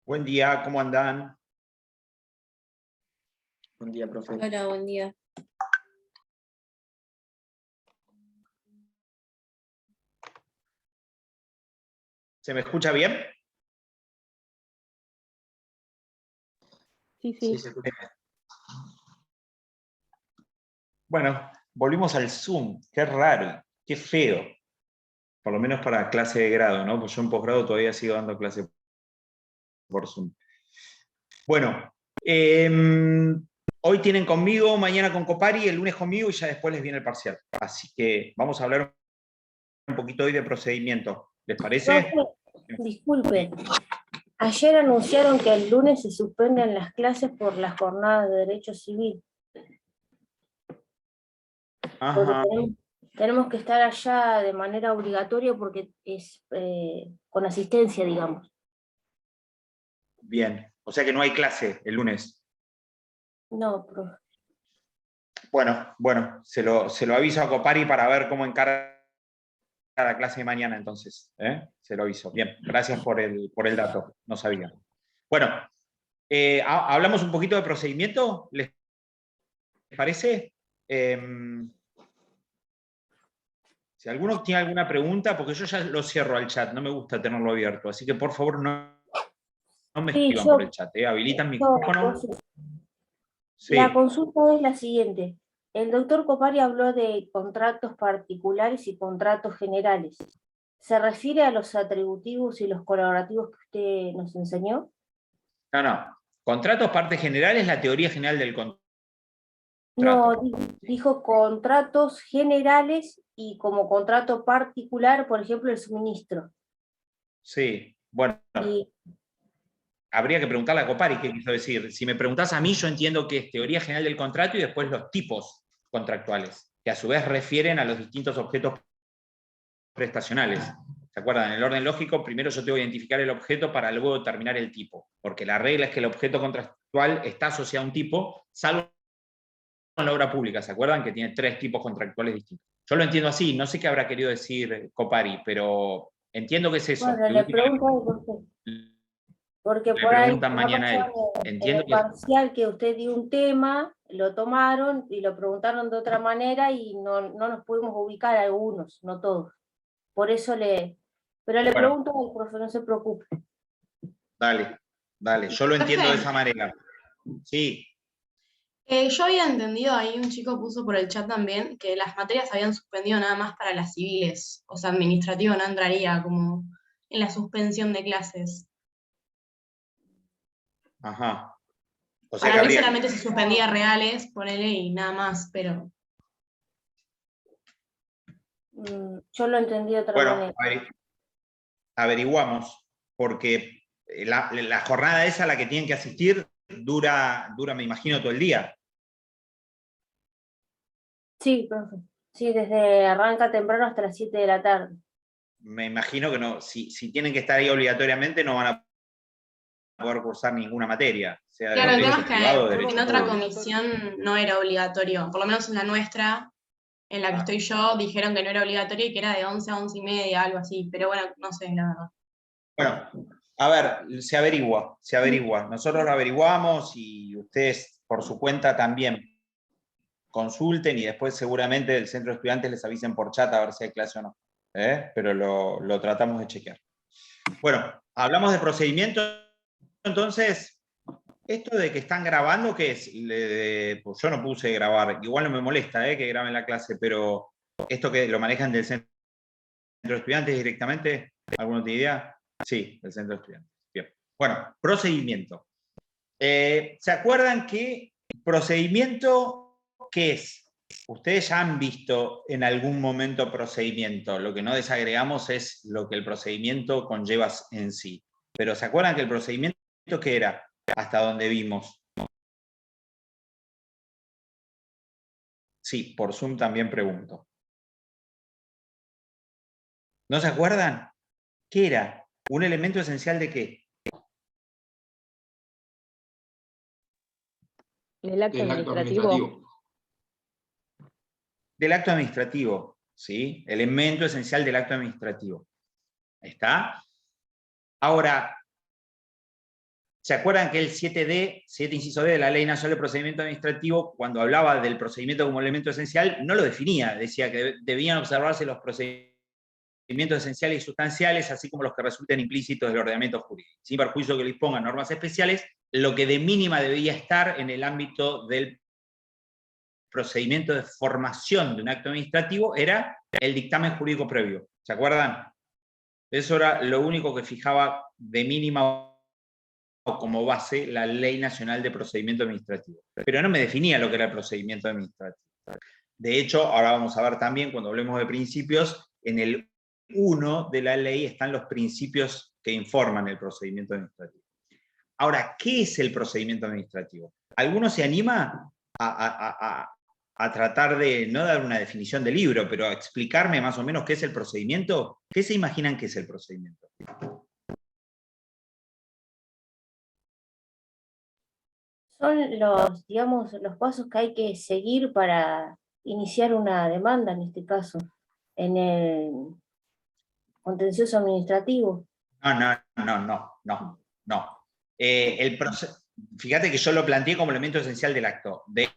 Buen día, ¿cómo andan? Buen día, profe. Hola, buen día. ¿Se me escucha bien? Sí. Se escucha bien. Bueno, volvimos al Zoom. Qué raro, qué feo. Por lo menos para clase de grado, ¿no? Pues yo en posgrado todavía sigo dando clase por Zoom. Bueno, hoy tienen conmigo, mañana con Copari, el lunes conmigo y ya después les viene el parcial. Así que vamos a hablar un poquito hoy de procedimiento. ¿Les parece? Profe, disculpe. Ayer anunciaron que el lunes se suspenden las clases por las jornadas de Derecho Civil. Ajá, Porque tenemos que estar allá de manera obligatoria porque es con asistencia, digamos. bien. O sea que no hay clase el lunes. No, profe. Bueno, se lo aviso a Copari para ver cómo encara la clase de mañana entonces. Se lo aviso. Bien, gracias por el dato, no sabía. Bueno, hablamos un poquito de procedimiento, ¿les parece? Si alguno tiene alguna pregunta, porque yo ya lo cierro al chat, no me gusta tenerlo abierto, así que por favor no me Sí, escriban por el chat. Habilitan micrófono. La Sí. consulta es la siguiente. El doctor Copari habló de contratos particulares y contratos generales. ¿Se refiere a los atributivos y los colaborativos que usted nos enseñó? No. Contratos, parte general, es la teoría general del contrato. No, dijo contratos generales y como contrato particular, por ejemplo, el suministro. Sí, bueno. Y Habría que preguntarle a Copari qué quiso decir. Si me preguntás a mí, yo entiendo que es teoría general del contrato y después los tipos contractuales, que a su vez refieren a los distintos objetos prestacionales. ¿Se acuerdan? En el orden lógico, primero yo tengo que identificar el objeto para luego determinar el tipo, porque la regla es que el objeto contractual está asociado a un tipo, salvo en la obra pública, ¿se acuerdan? Que tiene 3 tipos contractuales distintos. Yo lo entiendo así, no sé qué habrá querido decir Copari, pero entiendo que es eso. bueno, le pregunto por qué. Porque Le por ahí preguntan mañana a él. en Entiendo el que es... parcial que usted dio un tema, lo tomaron y lo preguntaron de otra manera y no nos pudimos ubicar algunos, no todos. Por eso pero le Bueno, pregunto al profe, no se preocupe. dale, yo lo entiendo de Profe, esa manera. Sí, yo había entendido, ahí un chico puso por el chat también, que las materias habían suspendido nada más para las civiles, o sea, administrativo no entraría como en la suspensión de clases. ajá. O sea que Para mí habría que... solamente se suspendía reales, ponele y nada más, pero Yo lo entendí de otra Bueno, manera. averiguamos, porque la jornada esa a la que tienen que asistir dura, me imagino, todo el día. Sí, profe. Sí, desde arranca temprano hasta las 7 de la tarde. Me imagino que no, si tienen que estar ahí obligatoriamente no van a poder cursar ninguna materia, sea claro, el tema derecho es privado o que derecho en otra público. comisión no era obligatorio, por lo menos en la nuestra, en la que estoy yo, dijeron que no era obligatorio y que era de 11 a 11 y media, algo así, pero bueno, no sé, la verdad. Bueno, a ver, se averigua. Nosotros lo averiguamos y ustedes por su cuenta también consulten y después seguramente el centro de estudiantes les avisen por chat a ver si hay clase o no. Pero lo tratamos de chequear. Bueno, hablamos de procedimiento, entonces, esto de que están grabando, ¿qué es? Pues yo no puse grabar, igual no me molesta que graben la clase, pero esto que lo manejan del centro de estudiantes directamente, ¿alguna idea? Sí, del centro de estudiantes. Bien. Bueno, procedimiento. ¿Se acuerdan que procedimiento qué es? Ustedes ya han visto en algún momento procedimiento. Lo que no desagregamos es lo que el procedimiento conlleva en sí. Pero ¿se acuerdan que el procedimiento qué era? Hasta donde vimos. Sí, por Zoom también pregunto. ¿No se acuerdan? ¿Qué era? ¿Un elemento esencial de qué? Del acto administrativo. Del acto administrativo, ¿sí? Elemento esencial del acto administrativo. ¿Está? Ahora, ¿Se acuerdan que el 7D, 7 inciso D de la Ley Nacional de Procedimiento Administrativo, cuando hablaba del procedimiento como elemento esencial, no lo definía? Decía que debían observarse los procedimientos esenciales y sustanciales, así como los que resulten implícitos del ordenamiento jurídico, sin perjuicio que lo dispongan normas especiales. Lo que de mínima debía estar en el ámbito del procedimiento de formación de un acto administrativo era el dictamen jurídico previo. ¿Se acuerdan? Eso era lo único que fijaba de mínima o como base la Ley Nacional de Procedimiento Administrativo. Pero no me definía lo que era el procedimiento administrativo. De hecho, ahora vamos a ver también, cuando hablemos de principios, en el 1 de la ley están los principios que informan el procedimiento administrativo. Ahora, ¿qué es el procedimiento administrativo? ¿Alguno se anima a tratar de, no dar una definición del libro, pero a explicarme más o menos qué es el procedimiento? ¿Qué se imaginan que es el procedimiento? Son los, digamos, los pasos que hay que seguir para iniciar una demanda, en este caso, en el contencioso administrativo. No. Fíjate que yo lo planteé como elemento esencial del acto. De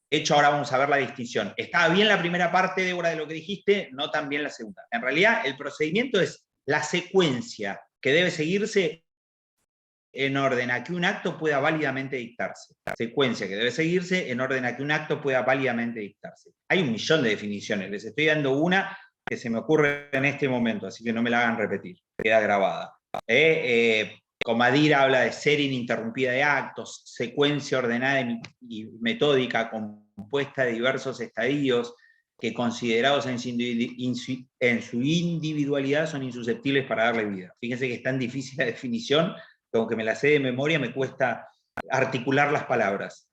hecho, ahora vamos a ver la distinción. Estaba bien la primera parte, Débora, de lo que dijiste, no tan bien la segunda. En realidad, el procedimiento es la secuencia que debe seguirse en orden a que un acto pueda válidamente dictarse. Secuencia que debe seguirse en orden a que un acto pueda válidamente dictarse. Hay un millón de definiciones, les estoy dando una que se me ocurre en este momento, así que no me la hagan repetir, queda grabada. Comadira habla de serie ininterrumpida de actos, secuencia ordenada y metódica compuesta de diversos estadios que considerados en su individualidad son insusceptibles para darle vida. Fíjense que es tan difícil la definición, que aunque me la sé de memoria, me cuesta articular las palabras.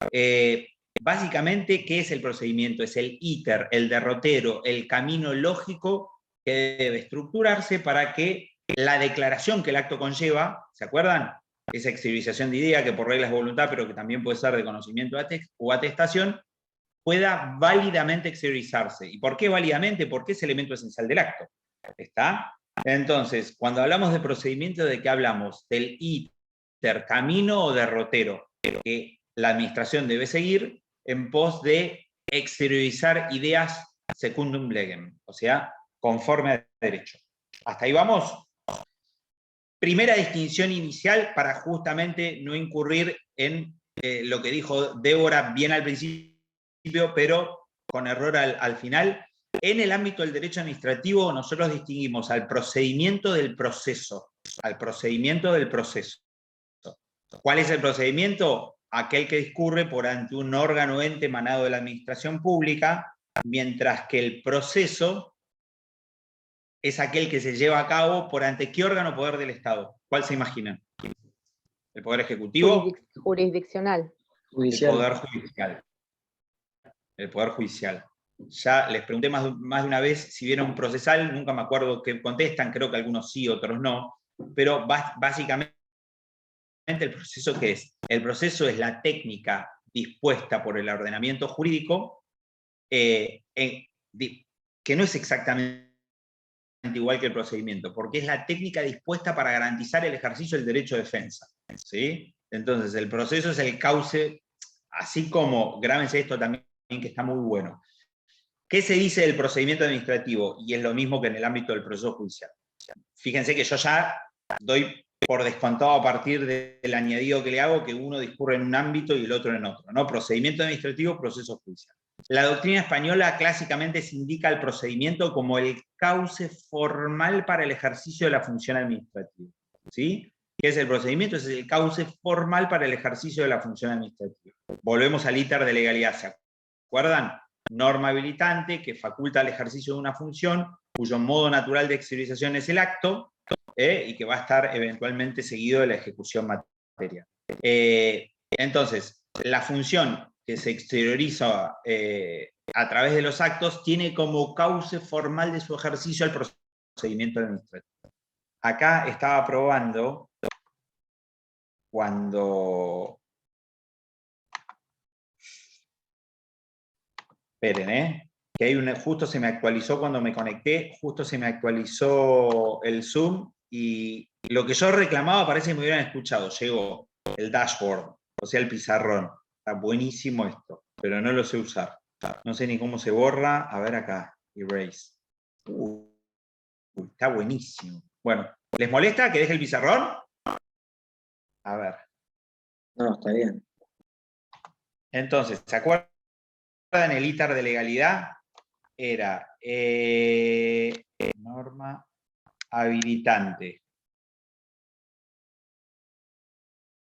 Básicamente, ¿qué es el procedimiento? Es el íter, el derrotero, el camino lógico que debe estructurarse para que la declaración que el acto conlleva, ¿se acuerdan? Esa exteriorización de idea que por regla es voluntad, pero que también puede ser de conocimiento o atestación, pueda válidamente exteriorizarse. ¿Y por qué válidamente? Porque es elemento esencial del acto. ¿Está? Entonces, cuando hablamos de procedimiento, ¿de qué hablamos? Del íter, camino o derrotero, que la administración debe seguir en pos de exteriorizar ideas secundum legem, o sea, conforme a derecho. ¿Hasta ahí vamos? Primera distinción inicial para justamente no incurrir en lo que dijo Débora bien al principio, pero con error al final. En el ámbito del derecho administrativo nosotros distinguimos al procedimiento del proceso, al procedimiento del proceso. ¿Cuál es el procedimiento? Aquel que discurre por ante un órgano o ente emanado de la administración pública, mientras que el proceso es aquel que se lleva a cabo por ante qué órgano o poder del Estado. ¿Cuál se imaginan? ¿El Poder Ejecutivo? Jurisdiccional. El Poder Judicial. El Poder Judicial. Ya les pregunté más de una vez si vieron procesal, nunca me acuerdo qué contestan, creo que algunos sí, otros no, pero básicamente el proceso, ¿qué es? El proceso es la técnica dispuesta por el ordenamiento jurídico, que no es exactamente igual que el procedimiento, porque es la técnica dispuesta para garantizar el ejercicio del derecho de defensa. ¿Sí? Entonces, el proceso es el cauce, así como, grábense esto también, que está muy bueno. ¿Qué se dice del procedimiento administrativo? Y es lo mismo que en el ámbito del proceso judicial. Fíjense que yo ya doy por descontado a partir del añadido que le hago que uno discurre en un ámbito y el otro en otro, ¿no? Procedimiento administrativo, proceso judicial. La doctrina española clásicamente se indica el procedimiento como el cauce formal para el ejercicio de la función administrativa. ¿Sí? ¿Qué es el procedimiento? Es el cauce formal para el ejercicio de la función administrativa. Volvemos al íter de legalidad, ¿se acuerdan? Norma habilitante que faculta el ejercicio de una función cuyo modo natural de exteriorización es el acto, y que va a estar eventualmente seguido de la ejecución material. Entonces, la función que se exterioriza a través de los actos tiene como cauce formal de su ejercicio el procedimiento administrativo. Acá estaba probando cuando... Esperen, que hay justo se me actualizó cuando me conecté, justo se me actualizó el Zoom y lo que yo reclamaba parece que me hubieran escuchado. Llegó el dashboard, o sea, el pizarrón. Está buenísimo esto, pero no lo sé usar. No sé ni cómo se borra. A ver acá, erase. Está buenísimo. Bueno, ¿les molesta que deje el pizarrón? A ver. No, está bien. Entonces, ¿se acuerdan el ITAR de legalidad? Era norma habilitante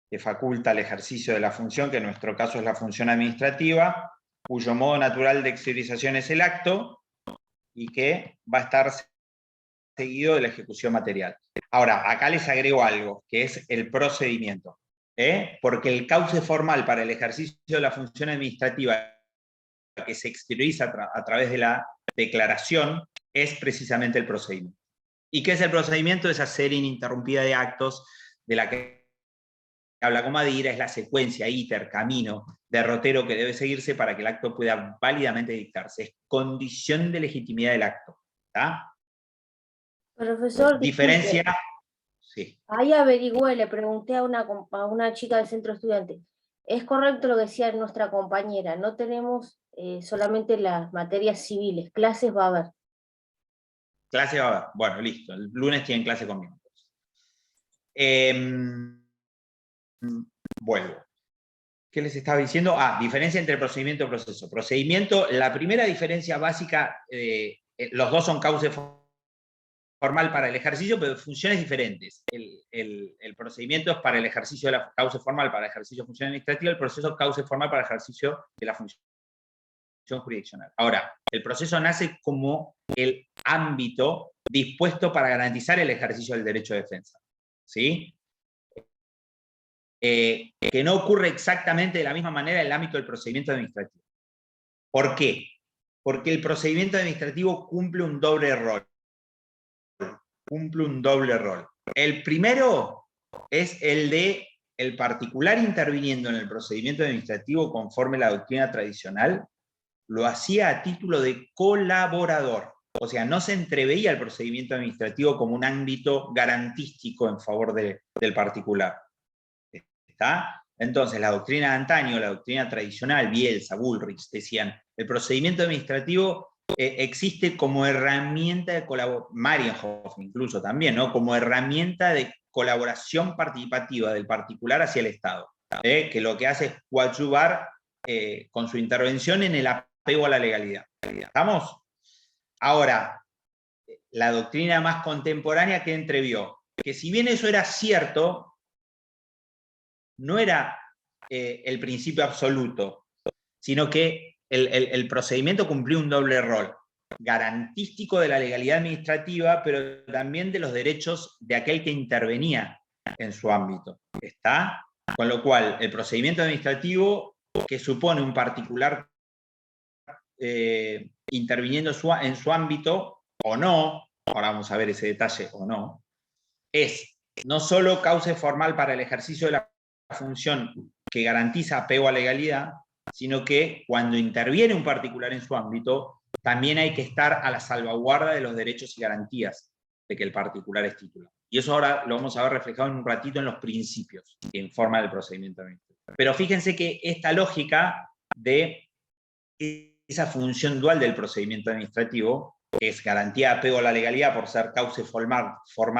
que faculta el ejercicio de la función, que en nuestro caso es la función administrativa, cuyo modo natural de exteriorización es el acto, y que va a estar seguido de la ejecución material. Ahora, acá les agrego algo, que es el procedimiento. Porque el cauce formal para el ejercicio de la función administrativa que se exterioriza a través de la declaración es precisamente el procedimiento. ¿Y qué es el procedimiento? Esa serie ininterrumpida de actos de la que habla Comadira, es la secuencia, íter, camino, derrotero que debe seguirse para que el acto pueda válidamente dictarse. Es condición de legitimidad del acto. ¿Está? Profesor, Diferencia. disculpe. Sí. Ahí averigüé, le pregunté a una chica del centro estudiante. Es correcto lo que decía nuestra compañera, no tenemos solamente las materias civiles, clases va a haber. Clase va a haber. Bueno, listo. El lunes tienen clase conmigo. Vuelvo. ¿Qué les estaba diciendo? Diferencia entre procedimiento y proceso. Procedimiento, la primera diferencia básica, los dos son cauce formal para el ejercicio, pero funciones diferentes. El procedimiento es para el ejercicio de la cauce formal, para el ejercicio de función administrativa, el proceso es cauce formal para el ejercicio de la función jurisdiccional. Ahora, el proceso nace como el ámbito dispuesto para garantizar el ejercicio del derecho de defensa. ¿Sí? Que no ocurre exactamente de la misma manera en el ámbito del procedimiento administrativo. ¿Por qué? Porque el procedimiento administrativo cumple un doble rol. El primero es el de el particular interviniendo en el procedimiento administrativo conforme la doctrina tradicional, lo hacía a título de colaborador. O sea, no se entreveía el procedimiento administrativo como un ámbito garantístico en favor del particular. ¿Está? Entonces, la doctrina de antaño, la doctrina tradicional, Bielsa, Bullrich, decían, el procedimiento administrativo existe como herramienta de colaboración, Marienhoff incluso también, ¿no? Como herramienta de colaboración participativa del particular hacia el Estado, que lo que hace es coadyuvar con su intervención en el apego a la legalidad. ¿Estamos? Ahora, la doctrina más contemporánea que entrevió, que si bien eso era cierto, no era el principio absoluto, sino que el procedimiento cumplió un doble rol, garantístico de la legalidad administrativa, pero también de los derechos de aquel que intervenía en su ámbito. ¿Está? Con lo cual, el procedimiento administrativo, que supone un particular interviniendo en su ámbito, o no, ahora vamos a ver ese detalle, o no, es no solo cauce formal para el ejercicio de la función que garantiza apego a legalidad, sino que cuando interviene un particular en su ámbito, también hay que estar a la salvaguarda de los derechos y garantías de que el particular es titular. Y eso ahora lo vamos a ver reflejado en un ratito en los principios que informan el procedimiento administrativo. Pero fíjense que esta lógica de esa función dual del procedimiento administrativo, que es garantía de apego a la legalidad por ser cauce formal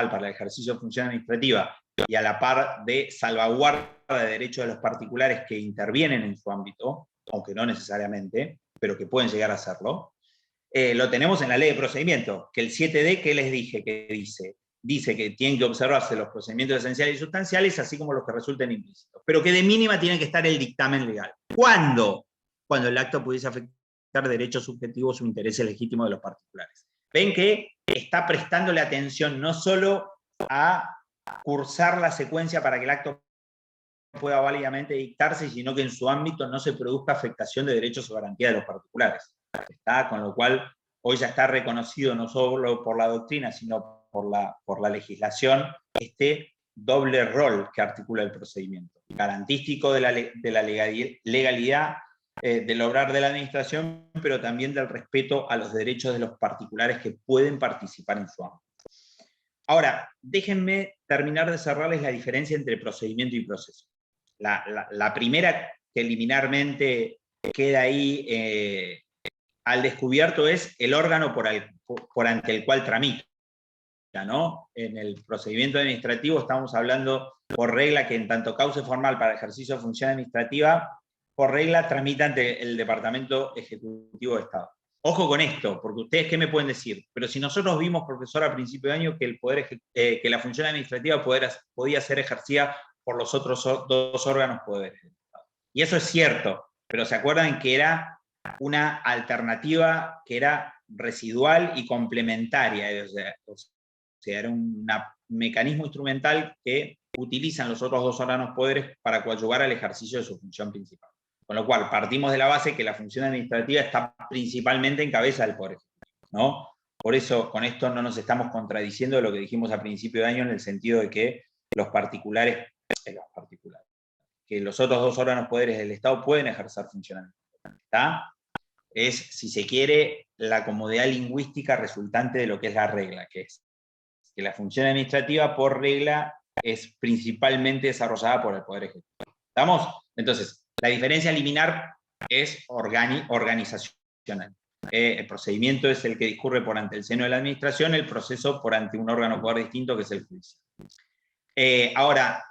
para el ejercicio de función administrativa y a la par de salvaguarda de derechos de los particulares que intervienen en su ámbito, aunque no necesariamente, pero que pueden llegar a hacerlo, lo tenemos en la ley de procedimiento, que el 7D, que les dije, que dice que tienen que observarse los procedimientos esenciales y sustanciales, así como los que resulten implícitos, pero que de mínima tiene que estar el dictamen legal. ¿Cuándo? Cuando el acto pudiese afectar derechos subjetivos o intereses legítimos de los particulares. Ven que está prestándole atención no solo a cursar la secuencia para que el acto pueda válidamente dictarse, sino que en su ámbito no se produzca afectación de derechos o garantías de los particulares. ¿Está? Con lo cual, hoy ya está reconocido no solo por la doctrina, sino por la legislación, este doble rol que articula el procedimiento. Garantístico de la legalidad del obrar de la administración, pero también del respeto a los derechos de los particulares que pueden participar en su ámbito. Ahora, déjenme terminar de cerrarles la diferencia entre procedimiento y proceso. La primera que liminarmente queda ahí al descubierto es el órgano por ante el cual tramita, ¿no? En el procedimiento administrativo estamos hablando por regla que en tanto cauce formal para ejercicio de función administrativa, por regla tramita ante el Departamento Ejecutivo de Estado. Ojo con esto, porque ustedes, ¿qué me pueden decir? Pero si nosotros vimos, profesor, a principio de año, que, que la función administrativa podía ser ejercida por los otros dos órganos poderes del Estado. Y eso es cierto, pero ¿se acuerdan que era una alternativa que era residual y complementaria? O sea, era un mecanismo instrumental que utilizan los otros dos órganos poderes para coadyuvar al ejercicio de su función principal. Con lo cual, partimos de la base que la función administrativa está principalmente en cabeza del Poder Ejecutivo, ¿no? Por eso, con esto no nos estamos contradiciendo de lo que dijimos a principio de año, en el sentido de que que los otros dos órganos poderes del Estado pueden ejercer función administrativa, ¿está? Es, si se quiere, la comodidad lingüística resultante de lo que es la regla, que es que la función administrativa, por regla, es principalmente desarrollada por el Poder Ejecutivo. ¿Estamos? Entonces, la diferencia a eliminar es organizacional. El procedimiento es el que discurre por ante el seno de la administración, el proceso por ante un órgano poder distinto, que es el judicial. Ahora,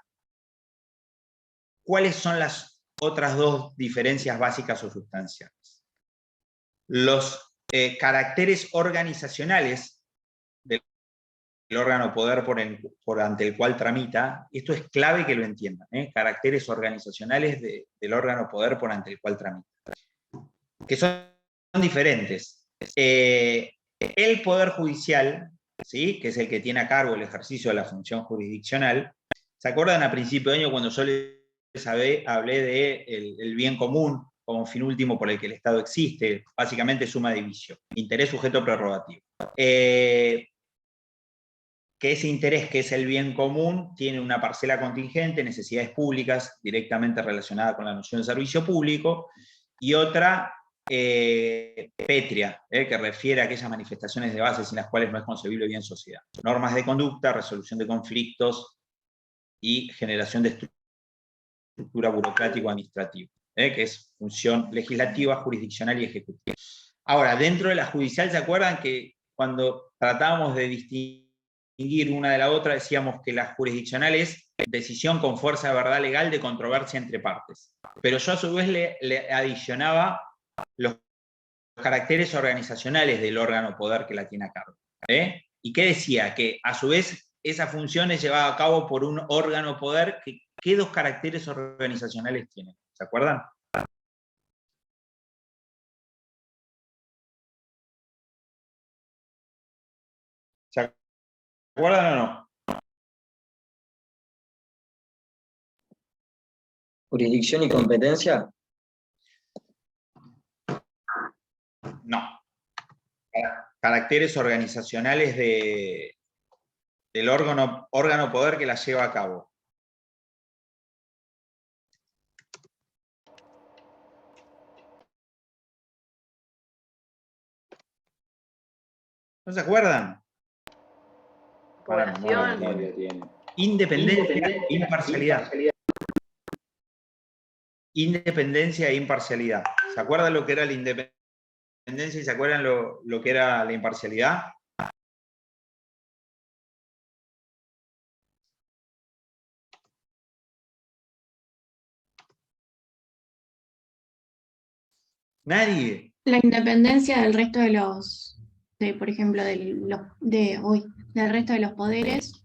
¿cuáles son las otras dos diferencias básicas o sustanciales? Los caracteres organizacionales del órgano poder por ante el cual tramita, esto es clave que lo entiendan, caracteres organizacionales del órgano poder por ante el cual tramita, que son diferentes. El Poder Judicial, ¿sí?, que es el que tiene a cargo el ejercicio de la función jurisdiccional. ¿Se acuerdan a principio de año cuando yo les hablé del bien común como fin último por el que el Estado existe? Básicamente suma división, interés sujeto prerrogativo. Que ese interés, que es el bien común, tiene una parcela contingente, necesidades públicas, directamente relacionada con la noción de servicio público, y otra pétrea, que refiere a aquellas manifestaciones de base sin las cuales no es concebible bien sociedad. Normas de conducta, resolución de conflictos y generación de estructura burocrático-administrativa, que es función legislativa, jurisdiccional y ejecutiva. Ahora, dentro de la judicial, ¿se acuerdan que cuando tratábamos de distinguir una de la otra, decíamos que la jurisdiccional es decisión con fuerza de verdad legal de controversia entre partes? Pero yo a su vez le adicionaba los caracteres organizacionales del órgano poder que la tiene a cargo. ¿Y qué decía? Que a su vez esa función es llevada a cabo por un órgano poder que, ¿qué dos caracteres organizacionales tiene? ¿Se acuerdan? ¿Se acuerdan o no? Jurisdicción y competencia. No. Caracteres organizacionales del órgano poder que la lleva a cabo. ¿No se acuerdan? Población. Independencia e imparcialidad. Independencia e imparcialidad. ¿Se acuerdan lo que era la independencia y se acuerdan lo que era la imparcialidad? Nadie. La independencia del resto de por ejemplo, del resto de los poderes,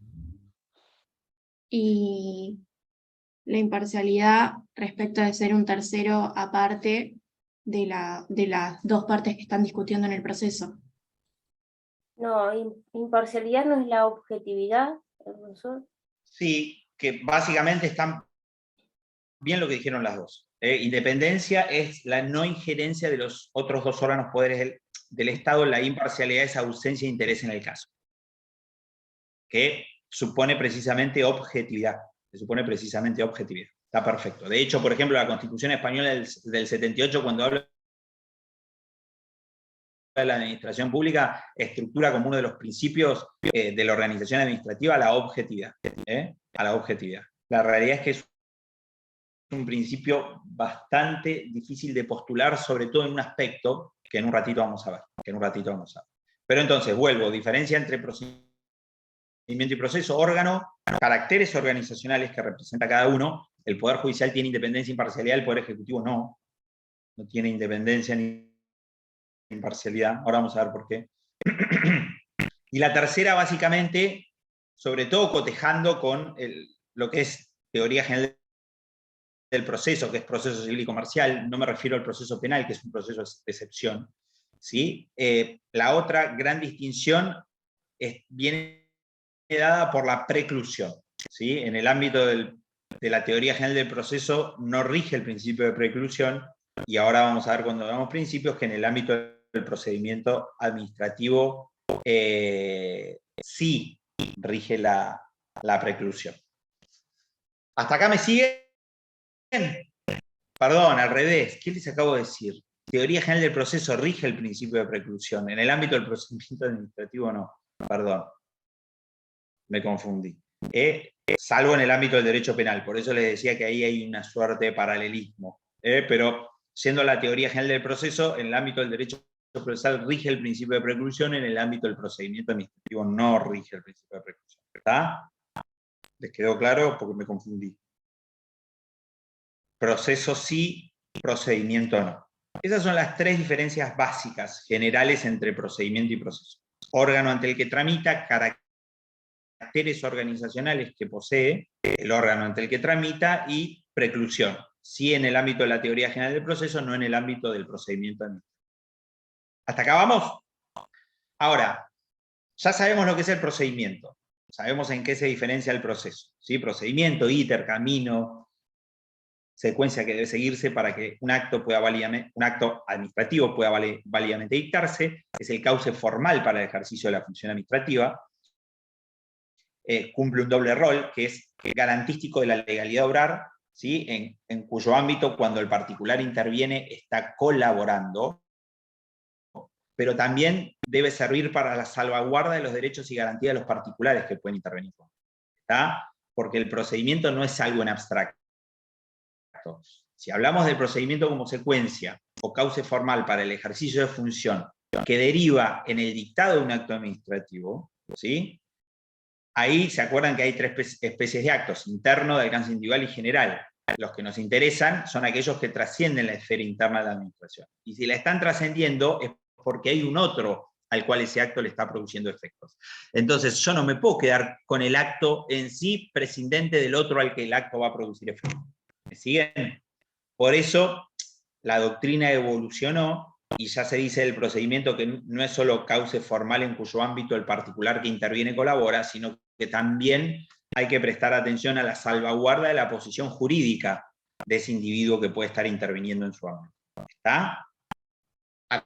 y la imparcialidad respecto de ser un tercero aparte de las dos partes que están discutiendo en el proceso. No, imparcialidad no es la objetividad, profesor. Sí, que básicamente están bien lo que dijeron las dos. Independencia es la no injerencia de los otros dos órganos poderes del Estado, la imparcialidad es ausencia de interés en el caso, que supone precisamente objetividad. Está perfecto. De hecho, por ejemplo, la Constitución Española del 78, cuando habla de la administración pública estructura como uno de los principios de la organización administrativa la objetividad. A la objetividad. La realidad es que es un principio bastante difícil de postular, sobre todo en un aspecto que en un ratito vamos a ver. Pero entonces, vuelvo, diferencia entre procedimiento y proceso, órgano, caracteres organizacionales que representa cada uno. El Poder Judicial tiene independencia e imparcialidad, el Poder Ejecutivo no tiene independencia ni imparcialidad. Ahora vamos a ver por qué. Y la tercera, básicamente, sobre todo cotejando con lo que es teoría general del proceso, que es proceso civil y comercial, no me refiero al proceso penal, que es un proceso de excepción, ¿sí? La otra gran distinción viene dada por la preclusión, ¿sí? En el ámbito de la teoría general del proceso no rige el principio de preclusión, y ahora vamos a ver cuando veamos principios que en el ámbito del procedimiento administrativo sí rige la preclusión. ¿Hasta acá me siguen? Perdón, al revés. ¿Qué les acabo de decir? Teoría general del proceso rige el principio de preclusión. En el ámbito del procedimiento administrativo no. Perdón. Me confundí. Salvo en el ámbito del derecho penal. Por eso les decía que ahí hay una suerte de paralelismo. Pero siendo la teoría general del proceso, en el ámbito del derecho procesal rige el principio de preclusión, en el ámbito del procedimiento administrativo no rige el principio de preclusión. ¿Está? ¿Les quedó claro? Porque me confundí. Proceso sí, procedimiento no. Esas son las tres diferencias básicas, generales, entre procedimiento y proceso. Órgano ante el que tramita, caracteres organizacionales que posee el órgano ante el que tramita, y preclusión. Sí en el ámbito de la teoría general del proceso, no en el ámbito del procedimiento administrativo. ¿Hasta acá vamos? Ahora, ya sabemos lo que es el procedimiento. Sabemos en qué se diferencia el proceso. ¿Sí? Procedimiento, íter, camino, secuencia que debe seguirse para que un acto administrativo pueda válidamente dictarse, es el cauce formal para el ejercicio de la función administrativa, cumple un doble rol, que es garantístico de la legalidad de obrar, ¿sí? en cuyo ámbito, cuando el particular interviene, está colaborando, pero también debe servir para la salvaguarda de los derechos y garantías de los particulares que pueden intervenir. ¿Está? Porque el procedimiento no es algo en abstracto. Si hablamos del procedimiento como secuencia o cauce formal para el ejercicio de función que deriva en el dictado de un acto administrativo, ¿sí? Ahí se acuerdan que hay tres especies de actos: interno, de alcance individual y general. Los que nos interesan son aquellos que trascienden la esfera interna de la administración. Y si la están trascendiendo es porque hay un otro al cual ese acto le está produciendo efectos. Entonces yo no me puedo quedar con el acto en sí prescindente del otro al que el acto va a producir efectos. ¿Me siguen? Por eso la doctrina evolucionó y ya se dice del procedimiento que no es solo cauce formal en cuyo ámbito el particular que interviene colabora, sino que también hay que prestar atención a la salvaguarda de la posición jurídica de ese individuo que puede estar interviniendo en su ámbito. ¿Está? A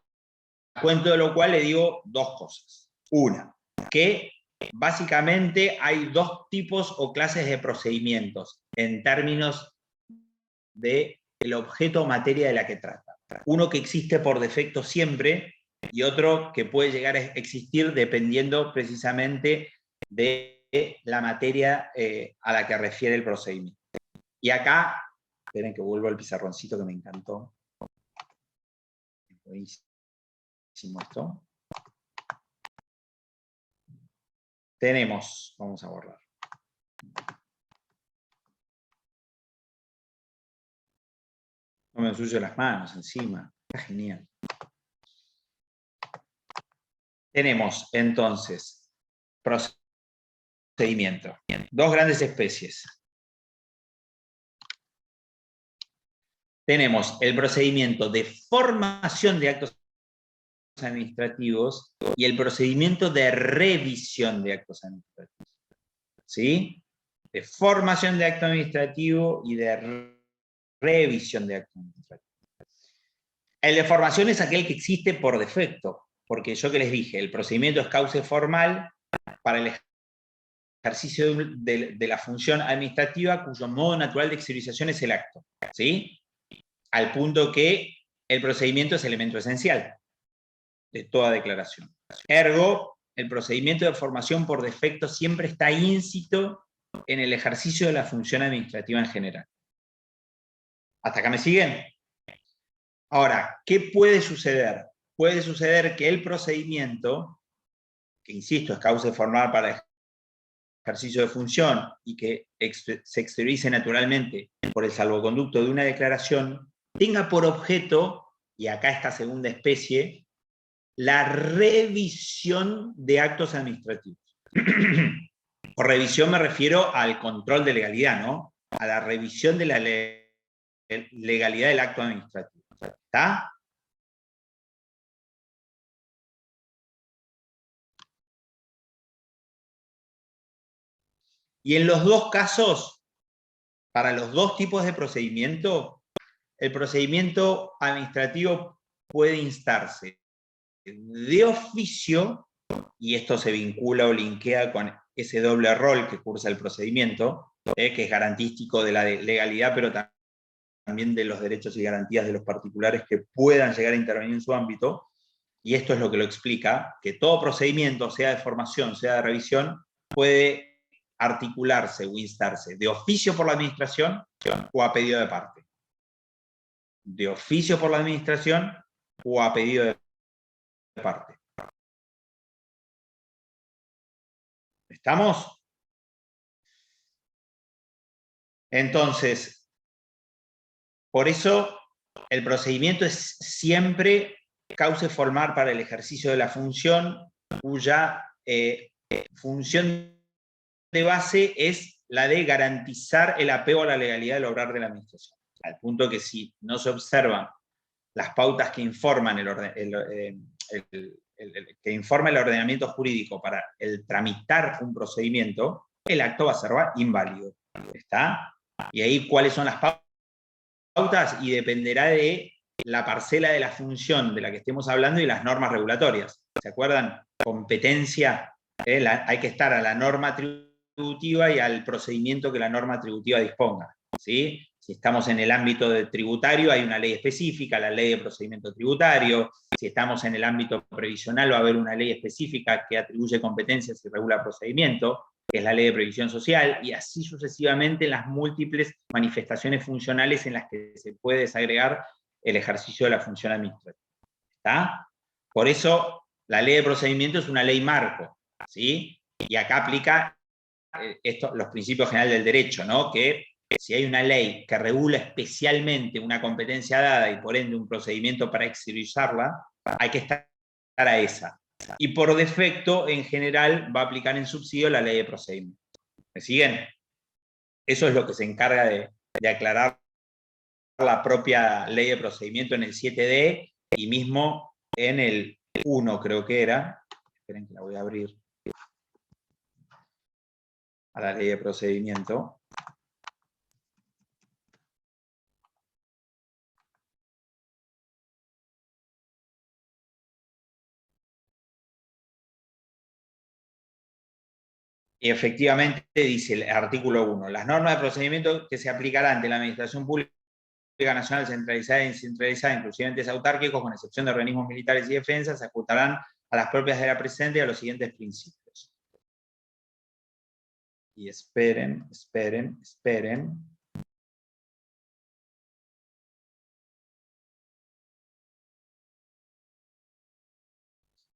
cuento de lo cual le digo dos cosas. Una, que básicamente hay dos tipos o clases de procedimientos en términos del objeto o materia de la que trata. Uno que existe por defecto siempre y otro que puede llegar a existir dependiendo precisamente de la materia a la que refiere el procedimiento. Y acá, esperen que vuelvo al pizarroncito que me encantó. Buenísimo esto. Tenemos, vamos a borrar. No me ensucio las manos encima. Está genial. Tenemos entonces procedimiento. Dos grandes especies. Tenemos el procedimiento de formación de actos administrativos y el procedimiento de revisión de actos administrativos. ¿Sí? De formación de acto administrativo y de revisión de acto administrativo. El de formación es aquel que existe por defecto, porque yo que les dije, el procedimiento es cauce formal para el ejercicio de la función administrativa cuyo modo natural de exteriorización es el acto. ¿Sí? Al punto que el procedimiento es elemento esencial. de toda declaración. Ergo, el procedimiento de formación por defecto siempre está íncito en el ejercicio de la función administrativa en general. ¿Hasta acá me siguen? Ahora, ¿qué puede suceder? Puede suceder que el procedimiento, que insisto, es causa formal para el ejercicio de función y que se exteriorice naturalmente por el salvoconducto de una declaración, tenga por objeto, y acá esta segunda especie, la revisión de actos administrativos. Por revisión me refiero al control de legalidad, ¿no? A la revisión de la legalidad del acto administrativo. ¿Está? Y en los dos casos, para los dos tipos de procedimiento, el procedimiento administrativo puede instarse de oficio, y esto se vincula o linkea con ese doble rol que cursa el procedimiento, que es garantístico de la legalidad, pero también de los derechos y garantías de los particulares que puedan llegar a intervenir en su ámbito, y esto es lo que lo explica, que todo procedimiento, sea de formación, sea de revisión, puede articularse o instarse de oficio por la administración o a pedido de parte. De oficio por la administración o a pedido de parte. ¿Estamos? Entonces, por eso el procedimiento es siempre causa formal para el ejercicio de la función, cuya función de base es la de garantizar el apego a la legalidad del obrar de la administración. Al punto que si no se observan las pautas que informan que informa el ordenamiento jurídico para el tramitar un procedimiento, el acto va a ser inválido. ¿Está? Y ahí, ¿cuáles son las pautas? Y dependerá de la parcela de la función de la que estemos hablando y las normas regulatorias. ¿Se acuerdan? Competencia, hay que estar a la norma tributiva y al procedimiento que la norma tributiva disponga. ¿Sí? Si estamos en el ámbito tributario, hay una ley específica, la ley de procedimiento tributario. Si estamos en el ámbito previsional, va a haber una ley específica que atribuye competencias y regula procedimiento, que es la ley de previsión social, y así sucesivamente las múltiples manifestaciones funcionales en las que se puede desagregar el ejercicio de la función administrativa. ¿Está? Por eso, la ley de procedimiento es una ley marco, ¿sí? Y acá aplica los principios generales del derecho, ¿no? Que si hay una ley que regula especialmente una competencia dada y por ende un procedimiento para exteriorizarla, hay que estar a esa. Y por defecto, en general, va a aplicar en subsidio la ley de procedimiento. ¿Me siguen? Eso es lo que se encarga de aclarar la propia ley de procedimiento en el 7D y mismo en el 1, creo que era. Esperen que la voy a abrir. A la ley de procedimiento. Y efectivamente dice el artículo 1, las normas de procedimiento que se aplicarán ante la Administración Pública Nacional centralizada y descentralizada, inclusive entes autárquicos, con excepción de organismos militares y defensa, se ajustarán a las propias de la presente y a los siguientes principios. Y esperen.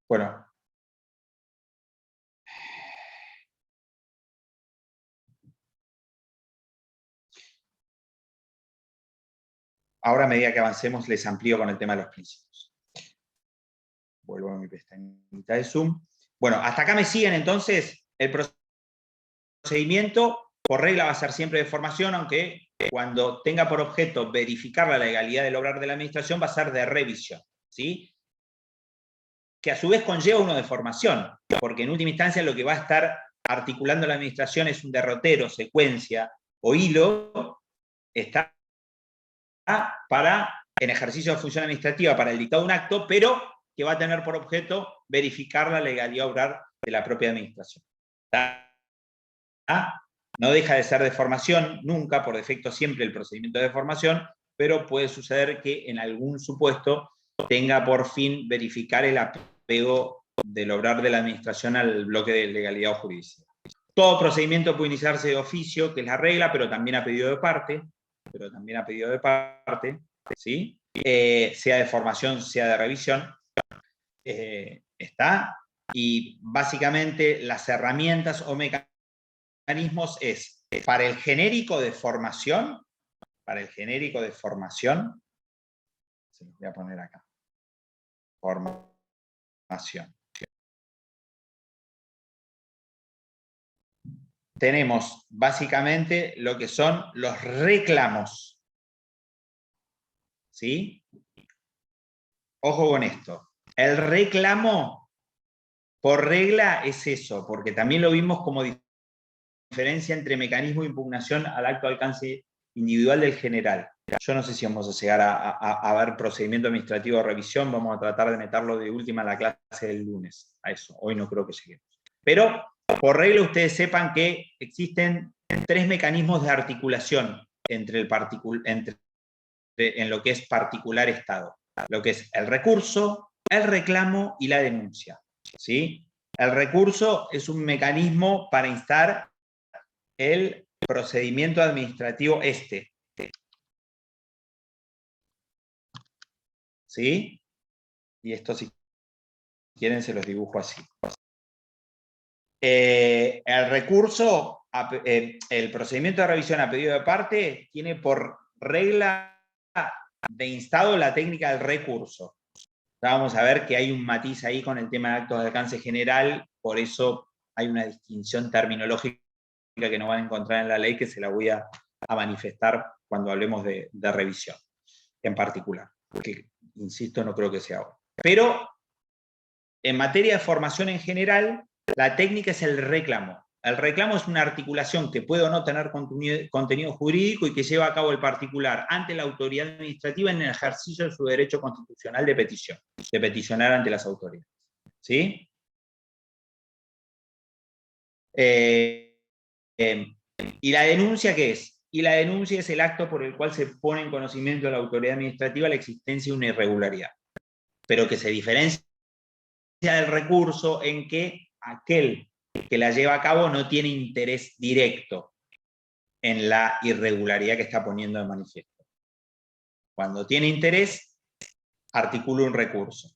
Bueno. Ahora, a medida que avancemos, les amplío con el tema de los principios. Vuelvo a mi pestañita de Zoom. Bueno, hasta acá me siguen entonces. El procedimiento, por regla, va a ser siempre de formación, aunque cuando tenga por objeto verificar la legalidad del obrar de la administración, va a ser de revisión, ¿sí? Que a su vez conlleva uno de formación, porque en última instancia lo que va a estar articulando la administración es un derrotero, secuencia o hilo, está para, en ejercicio de función administrativa, para el dictado de un acto, pero que va a tener por objeto verificar la legalidad obrar de la propia administración. ¿Está? No deja de ser de formación, nunca, por defecto siempre el procedimiento de formación, pero puede suceder que en algún supuesto tenga por fin verificar el apego del obrar de la administración al bloque de legalidad o juridicidad. Todo procedimiento puede iniciarse de oficio, que es la regla, pero también a pedido de parte, ¿sí? Sea de formación, sea de revisión. ¿Está? Y básicamente las herramientas o mecanismos es para el genérico de formación, se los voy a poner acá, formación. Tenemos básicamente lo que son los reclamos. ¿Sí? Ojo con esto. El reclamo, por regla, es eso, porque también lo vimos como diferencia entre mecanismo de impugnación al acto de alcance individual del general. Yo no sé si vamos a llegar a ver procedimiento administrativo de revisión, vamos a tratar de meterlo de última en la clase del lunes, a eso, hoy no creo que lleguemos. Pero, por regla, ustedes sepan que existen 3 mecanismos de articulación entre en lo que es particular estado, lo que es el recurso, el reclamo y la denuncia, ¿sí? El recurso es un mecanismo para instar el procedimiento administrativo ¿sí? Y esto, si quieren, se los dibujo así. El recurso, el procedimiento de revisión a pedido de parte, tiene por regla de instado la técnica del recurso. Ya vamos a ver que hay un matiz ahí con el tema de actos de alcance general, por eso hay una distinción terminológica que no van a encontrar en la ley, que se la voy a manifestar cuando hablemos de revisión en particular, porque, insisto, no creo que sea ahora. Pero en materia de formación en general, la técnica es el reclamo. El reclamo es una articulación que puede o no tener contenido jurídico y que lleva a cabo el particular ante la autoridad administrativa en el ejercicio de su derecho constitucional de petición, de peticionar ante las autoridades. ¿Sí? ¿Y la denuncia qué es? Y la denuncia es el acto por el cual se pone en conocimiento de la autoridad administrativa la existencia de una irregularidad, pero que se diferencia del recurso en que aquel que la lleva a cabo no tiene interés directo en la irregularidad que está poniendo de manifiesto. Cuando tiene interés, articula un recurso.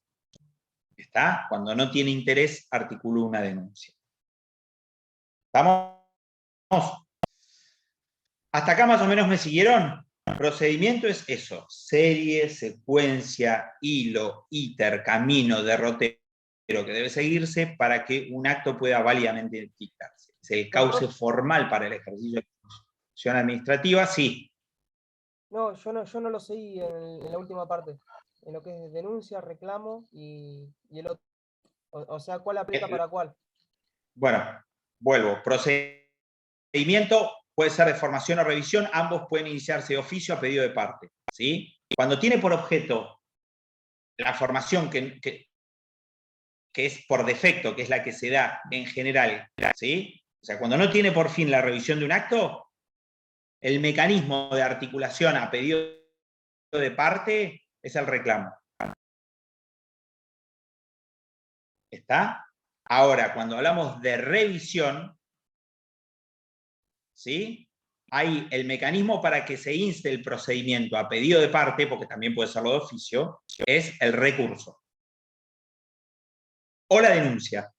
¿Está? Cuando no tiene interés, articula una denuncia. ¿Estamos? ¿Hasta acá más o menos me siguieron? Procedimiento es eso: serie, secuencia, hilo, íter, camino, derrotero que debe seguirse para que un acto pueda válidamente identificarse. Es el cauce formal para el ejercicio de la función administrativa, sí. No, yo no lo seguí en la última parte, en lo que es denuncia, reclamo y el otro. O sea, ¿cuál aplica para cuál? Bueno, vuelvo. Procedimiento puede ser de formación o revisión, ambos pueden iniciarse de oficio a pedido de parte, ¿sí? Cuando tiene por objeto la formación que es por defecto, que es la que se da en general, ¿sí? O sea, cuando no tiene por fin la revisión de un acto, el mecanismo de articulación a pedido de parte es el reclamo. ¿Está? Ahora, cuando hablamos de revisión, ¿sí? Hay el mecanismo para que se inste el procedimiento a pedido de parte, porque también puede serlo de oficio, es el recurso. O la denuncia.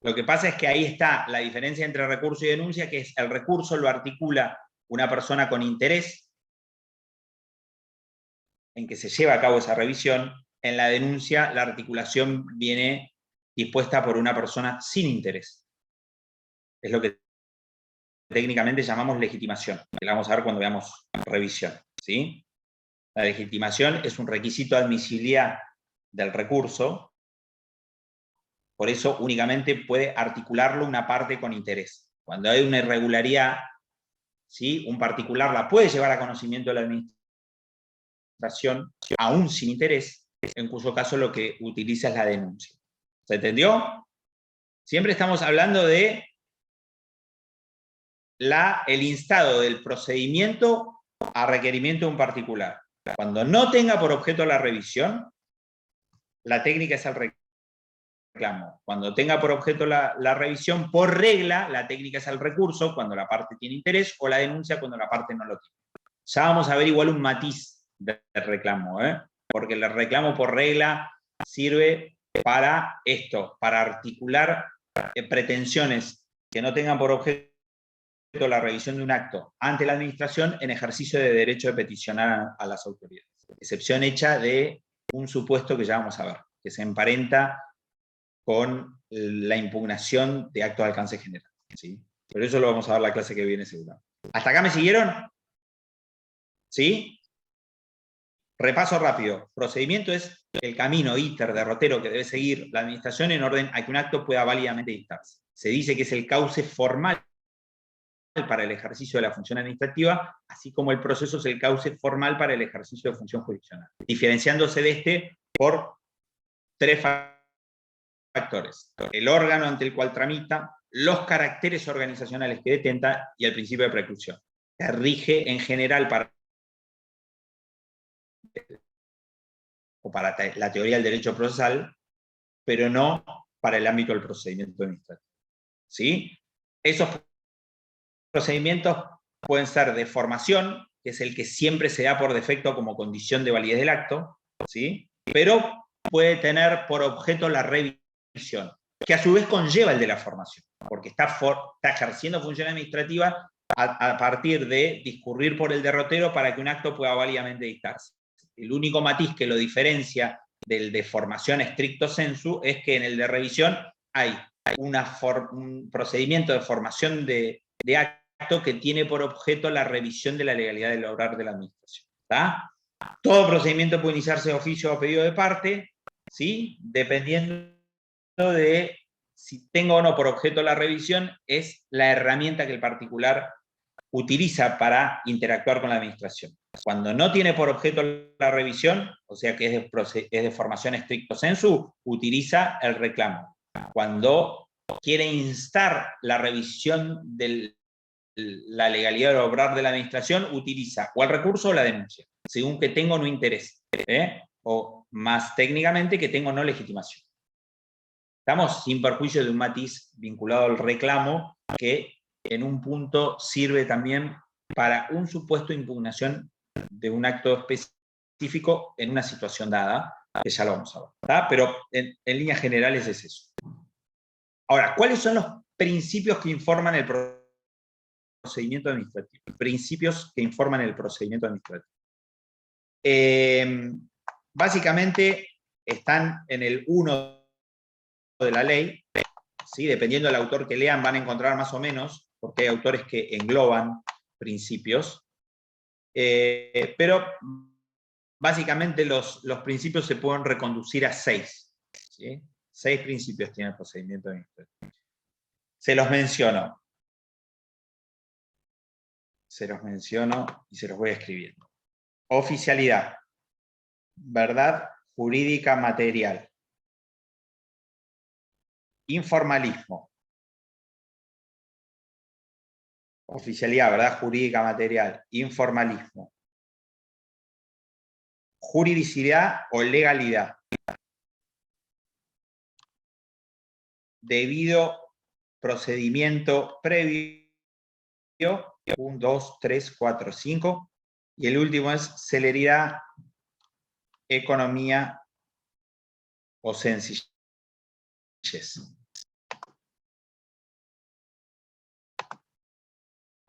Lo que pasa es que ahí está la diferencia entre recurso y denuncia, que es el recurso lo articula una persona con interés en que se lleva a cabo esa revisión. En la denuncia, la articulación viene dispuesta por una persona sin interés. Es lo que técnicamente llamamos legitimación, que la vamos a ver cuando veamos revisión, ¿sí? La legitimación es un requisito de admisibilidad del recurso, por eso únicamente puede articularlo una parte con interés. Cuando hay una irregularidad, ¿sí? Un particular la puede llevar a conocimiento de la administración, aún sin interés, en cuyo caso lo que utiliza es la denuncia. ¿Se entendió? Siempre estamos hablando de el instado del procedimiento a requerimiento de un particular. Cuando no tenga por objeto la revisión, la técnica es el reclamo. Cuando tenga por objeto la revisión, por regla, la técnica es el recurso, cuando la parte tiene interés, o la denuncia cuando la parte no lo tiene. Ya vamos a ver igual un matiz del reclamo, porque el reclamo por regla sirve para esto, para articular pretensiones que no tengan por objeto la revisión de un acto ante la administración en ejercicio de derecho de peticionar a las autoridades. Excepción hecha de un supuesto que ya vamos a ver, que se emparenta con la impugnación de actos de alcance general, ¿sí? Pero eso lo vamos a ver la clase que viene seguro. ¿Hasta acá me siguieron? ¿Sí? Repaso rápido. Procedimiento es el camino derrotero que debe seguir la administración en orden a que un acto pueda válidamente dictarse. Se dice que es el cauce formal para el ejercicio de la función administrativa, así como el proceso es el cauce formal para el ejercicio de función jurisdiccional, diferenciándose de este por 3 factores: el órgano ante el cual tramita, los caracteres organizacionales que detenta y el principio de preclusión, que rige en general para la teoría del derecho procesal, pero no para el ámbito del procedimiento administrativo. ¿Sí? Esos procedimientos pueden ser de formación, que es el que siempre se da por defecto como condición de validez del acto, ¿sí? Pero puede tener por objeto la revisión, que a su vez conlleva el de la formación, porque está ejerciendo función administrativa a partir de discurrir por el derrotero para que un acto pueda válidamente dictarse. El único matiz que lo diferencia del de formación stricto sensu es que en el de revisión hay un procedimiento de formación de acto que tiene por objeto la revisión de la legalidad del obrar de la administración. ¿Está? Todo procedimiento puede iniciarse de oficio o a pedido de parte, ¿sí? Dependiendo de si tengo o no por objeto la revisión, es la herramienta que el particular utiliza para interactuar con la administración. Cuando no tiene por objeto la revisión, o sea que es de formación stricto sensu, utiliza el reclamo. Cuando quiere instar la revisión de la legalidad del obrar de la administración, utiliza o el recurso o la denuncia, según que tengo o no interés, o más técnicamente que tengo o no legitimación. Estamos sin perjuicio de un matiz vinculado al reclamo que en un punto sirve también para un supuesto de impugnación de un acto específico en una situación dada, que ya lo vamos a ver, ¿tá? Pero en líneas generales es eso. Ahora, ¿cuáles son los principios que informan el procedimiento administrativo? Principios que informan el procedimiento administrativo. Básicamente están en el 1 de la ley, ¿sí? Dependiendo del autor que lean van a encontrar más o menos, porque hay autores que engloban principios, pero básicamente los principios se pueden reconducir a 6. ¿Sí? 6 principios tiene el procedimiento administrativo. Se los menciono y se los voy escribiendo. Oficialidad, verdad jurídica material, informalismo, oficialidad, verdad jurídica material, informalismo, juridicidad o legalidad, debido procedimiento previo, 1, 2, 3, 4, 5, y el último es celeridad, economía o sencillez.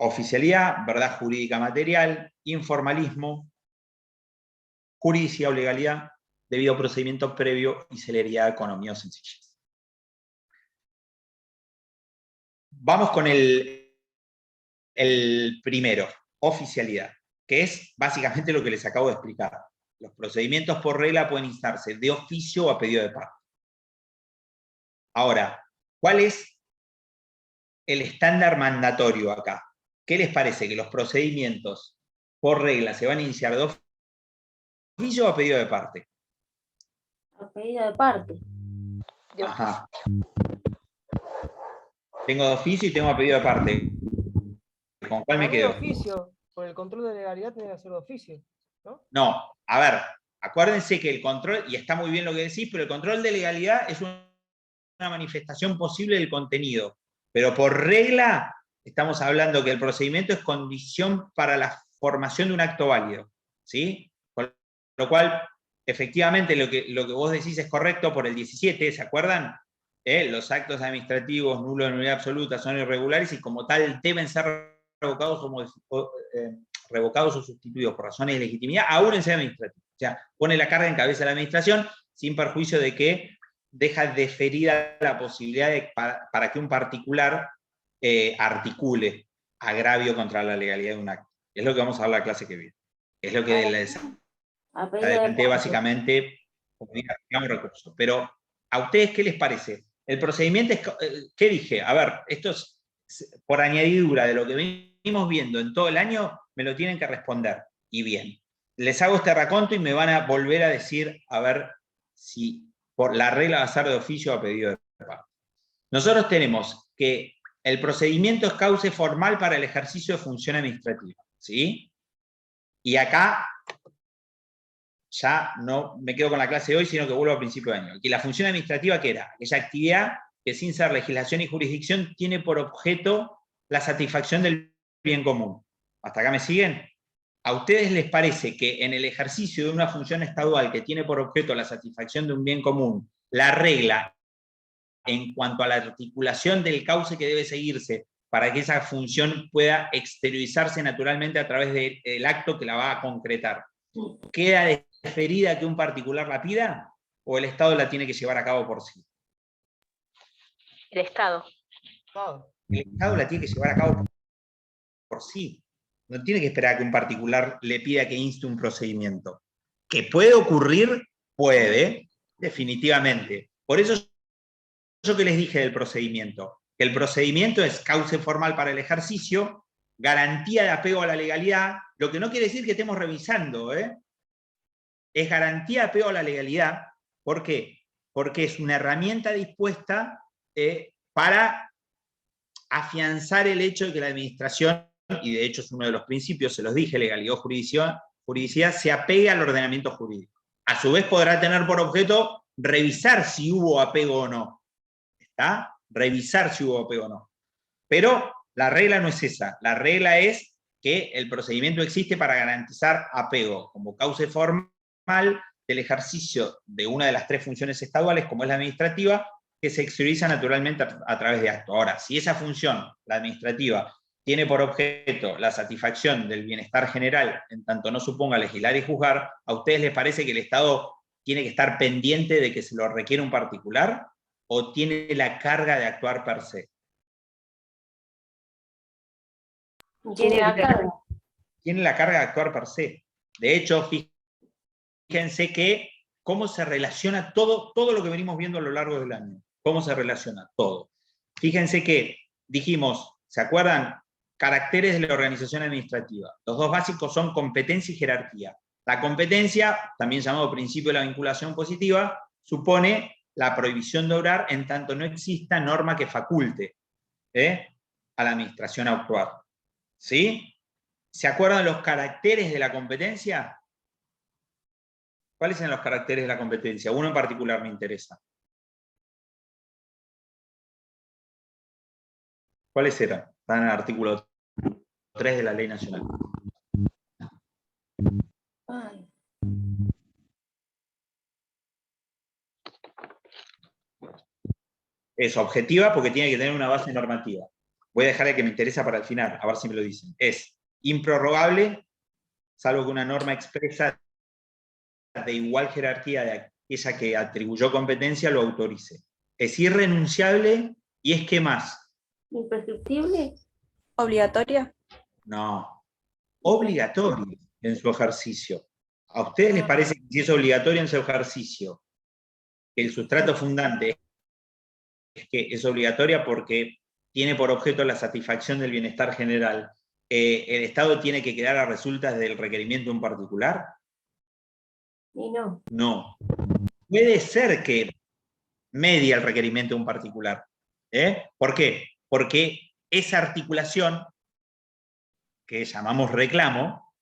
Oficialidad, verdad jurídica material, informalismo, juridicidad o legalidad, debido procedimiento previo y celeridad, economía o sencillez. Vamos con el primero, oficialidad, que es básicamente lo que les acabo de explicar. Los procedimientos por regla pueden instarse de oficio o a pedido de parte. Ahora, ¿cuál es el estándar mandatorio acá? ¿Qué les parece? ¿Que los procedimientos por regla se van a iniciar de oficio o a pedido de parte? A pedido de parte. Ajá. Tengo de oficio y tengo a pedido de parte. ¿Con cuál me Para mí de quedo? oficio, por el control de legalidad tiene que ser de oficio, ¿no? No, a ver, acuérdense que el control, y está muy bien lo que decís, pero el control de legalidad es una manifestación posible del contenido. Pero por regla, estamos hablando que el procedimiento es condición para la formación de un acto válido. ¿Sí? Con lo cual, efectivamente, lo que vos decís es correcto por el 17, ¿se acuerdan? Los actos administrativos nulos de nulidad absoluta son irregulares y como tal deben ser revocados o sustituidos por razones de legitimidad, aún en sede administrativa. O sea, pone la carga en cabeza de la administración sin perjuicio de que deja deferida la posibilidad para que un particular articule agravio contra la legalidad de un acto. Es lo que vamos a hablar la clase que viene. Es lo que les adelanté básicamente como digamos recurso. Pero, ¿a ustedes qué les parece? El procedimiento es, ¿qué dije? A ver, esto es por añadidura de lo que venimos viendo en todo el año, me lo tienen que responder. Y bien. Les hago este raconto y me van a volver a decir, a ver si por la regla va a ser de oficio o a pedido de parte. Nosotros tenemos que el procedimiento es cauce formal para el ejercicio de función administrativa. ¿Sí? Y acá ya no me quedo con la clase de hoy, sino que vuelvo al principio de año. Y la función administrativa, ¿qué era? Aquella actividad que sin ser legislación y jurisdicción tiene por objeto la satisfacción del bien común. ¿Hasta acá me siguen? ¿A ustedes les parece que en el ejercicio de una función estadual que tiene por objeto la satisfacción de un bien común, la regla en cuanto a la articulación del cauce que debe seguirse para que esa función pueda exteriorizarse naturalmente a través del acto que la va a concretar, queda deferida que un particular la pida o el Estado la tiene que llevar a cabo por sí? El Estado. El Estado la tiene que llevar a cabo por sí. No tiene que esperar a que un particular le pida que inste un procedimiento. ¿Que puede ocurrir? Puede, definitivamente. Por eso yo que les dije del procedimiento, que el procedimiento es cauce formal para el ejercicio, garantía de apego a la legalidad, lo que no quiere decir que estemos revisando, es garantía de apego a la legalidad. ¿Por qué? Porque es una herramienta dispuesta para afianzar el hecho de que la administración, y de hecho es uno de los principios, se los dije, legalidad o juridicidad, se apegue al ordenamiento jurídico. A su vez podrá tener por objeto revisar si hubo apego o no. ¿Está? Revisar si hubo apego o no. Pero la regla no es esa. La regla es que el procedimiento existe para garantizar apego como cauce formal del ejercicio de una de las tres funciones estaduales, como es la administrativa, que se exterioriza naturalmente a través de acto. Ahora, si esa función, la administrativa, tiene por objeto la satisfacción del bienestar general, en tanto no suponga legislar y juzgar, ¿a ustedes les parece que el Estado tiene que estar pendiente de que se lo requiere un particular o tiene la carga de actuar per se? Tiene la carga. Tiene la carga de actuar per se. De hecho, fíjense que cómo se relaciona todo lo que venimos viendo a lo largo del año. ¿Cómo se relaciona? Todo. Fíjense que dijimos, ¿se acuerdan? Caracteres de la organización administrativa. Los dos básicos son competencia y jerarquía. La competencia, también llamado principio de la vinculación positiva, supone la prohibición de obrar en tanto no exista norma que faculte a la administración a actuar. ¿Sí? ¿Se acuerdan los caracteres de la competencia? ¿Cuáles son los caracteres de la competencia? Uno en particular me interesa. ¿Cuáles eran? Están en el artículo 3 de la Ley Nacional. Ay. Es objetiva porque tiene que tener una base normativa. Voy a dejar el que me interesa para el final, a ver si me lo dicen. Es improrrogable, salvo que una norma expresa de igual jerarquía de aquella que atribuyó competencia lo autorice. Es irrenunciable y es ¿qué más? ¿Imprescriptible? ¿Obligatoria? No. Obligatorio en su ejercicio. ¿A ustedes les parece que si es obligatorio en su ejercicio, que el sustrato fundante es que es obligatoria porque tiene por objeto la satisfacción del bienestar general, el Estado tiene que quedar a resultas del requerimiento de un particular? Y no. No. Puede ser que media el requerimiento de un particular. ¿Por qué? Porque esa articulación, que llamamos reclamo,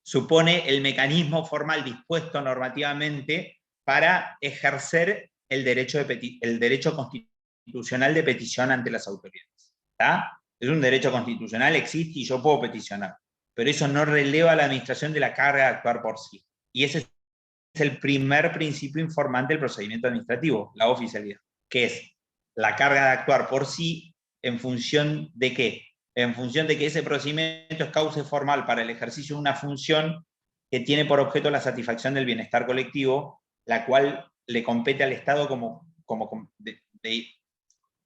supone el mecanismo formal dispuesto normativamente para ejercer el derecho constitucional de petición ante las autoridades. ¿Está? Es un derecho constitucional, existe y yo puedo peticionar, pero eso no releva a la administración de la carga de actuar por sí. Y ese es el primer principio informante del procedimiento administrativo, la oficialidad, que es la carga de actuar por sí en función de qué. En función de que ese procedimiento es cauce formal para el ejercicio de una función que tiene por objeto la satisfacción del bienestar colectivo, la cual le compete al Estado como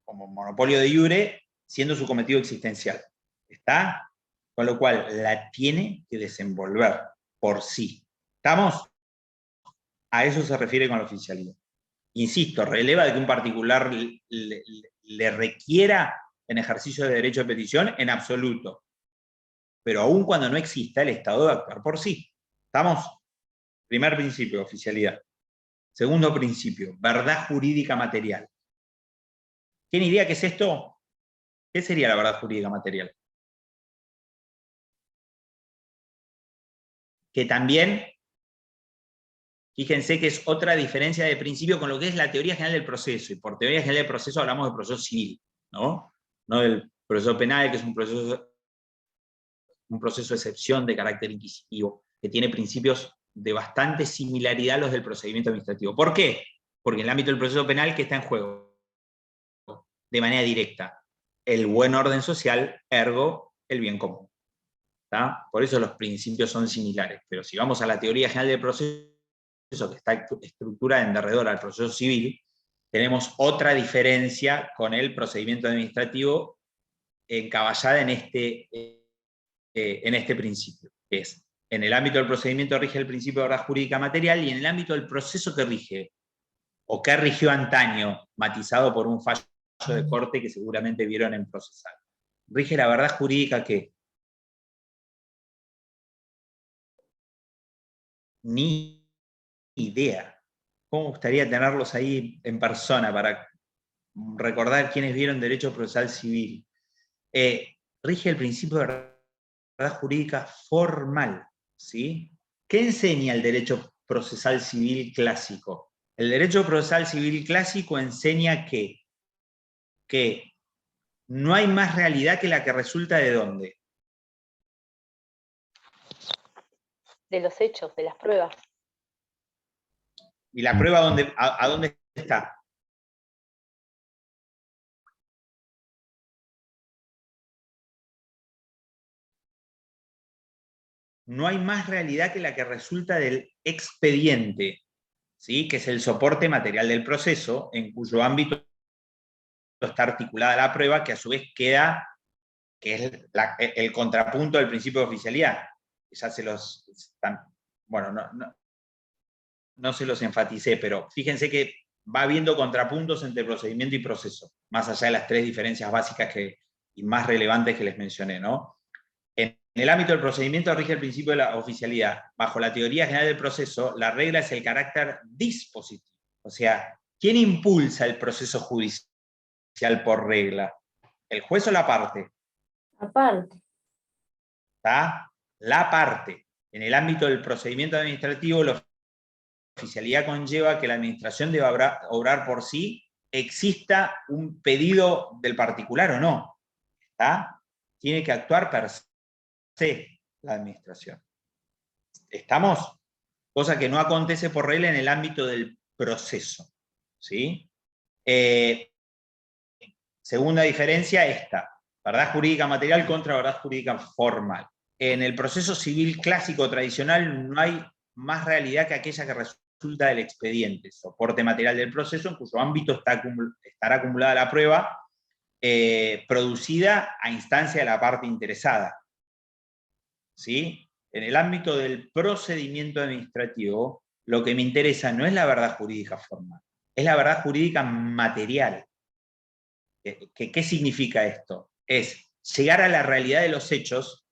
monopolio de iure, siendo su cometido existencial. ¿Está? Con lo cual, la tiene que desenvolver por sí. ¿Estamos? A eso se refiere con la oficialidad. Insisto, releva de que un particular le requiera en ejercicio de derecho de petición, en absoluto. Pero aun cuando no exista, el Estado debe actuar por sí. ¿Estamos? Primer principio, oficialidad. Segundo principio, verdad jurídica material. ¿Tiene idea qué es esto? ¿Qué sería la verdad jurídica material? Que también, fíjense que es otra diferencia de principio con lo que es la teoría general del proceso. Y por teoría general del proceso hablamos del proceso civil, ¿no? No del proceso penal, que es un proceso de excepción de carácter inquisitivo, que tiene principios de bastante similaridad a los del procedimiento administrativo. ¿Por qué? Porque en el ámbito del proceso penal, ¿qué está en juego? De manera directa, el buen orden social, ergo, el bien común. ¿Está? Por eso los principios son similares. Pero si vamos a la teoría general del proceso, que está estructurada en derredor al proceso civil, tenemos otra diferencia con el procedimiento administrativo encaballada en este principio, que es, en el ámbito del procedimiento rige el principio de verdad jurídica material, y en el ámbito del proceso que rige, o que rigió antaño, matizado por un fallo de corte que seguramente vieron en procesal. Rige la verdad jurídica que ni idea. ¿Cómo me gustaría tenerlos ahí en persona para recordar quienes vieron derecho procesal civil? Rige el principio de verdad jurídica formal, ¿sí? ¿Qué enseña el derecho procesal civil clásico? El derecho procesal civil clásico enseña que no hay más realidad que la que resulta ¿de dónde? De los hechos, de las pruebas. ¿Y la prueba a dónde está? No hay más realidad que la que resulta del expediente, ¿sí? Que es el soporte material del proceso, en cuyo ámbito está articulada la prueba, que a su vez queda, que es el contrapunto del principio de oficialidad. Ya se los... Bueno, no se los enfaticé, pero fíjense que va habiendo contrapuntos entre procedimiento y proceso, más allá de las tres diferencias básicas y más relevantes que les mencioné, ¿no? En el ámbito del procedimiento rige el principio de la oficialidad. Bajo la teoría general del proceso, la regla es el carácter dispositivo. O sea, ¿quién impulsa el proceso judicial por regla? ¿El juez o la parte? La parte. ¿Está? La parte. En el ámbito del procedimiento administrativo, la oficialidad conlleva que la administración deba obrar por sí, exista un pedido del particular o no. ¿Está? Tiene que actuar per se la administración. ¿Estamos? Cosa que no acontece por regla en el ámbito del proceso. ¿Sí? Segunda diferencia, esta. Verdad jurídica material contra verdad jurídica formal. En el proceso civil clásico tradicional no hay más realidad que aquella que resulta del expediente, soporte material del proceso, en cuyo ámbito estará acumulada la prueba producida a instancia de la parte interesada. ¿Sí? En el ámbito del procedimiento administrativo, lo que me interesa no es la verdad jurídica formal, es la verdad jurídica material. ¿Qué significa esto? Es llegar a la realidad de los hechos,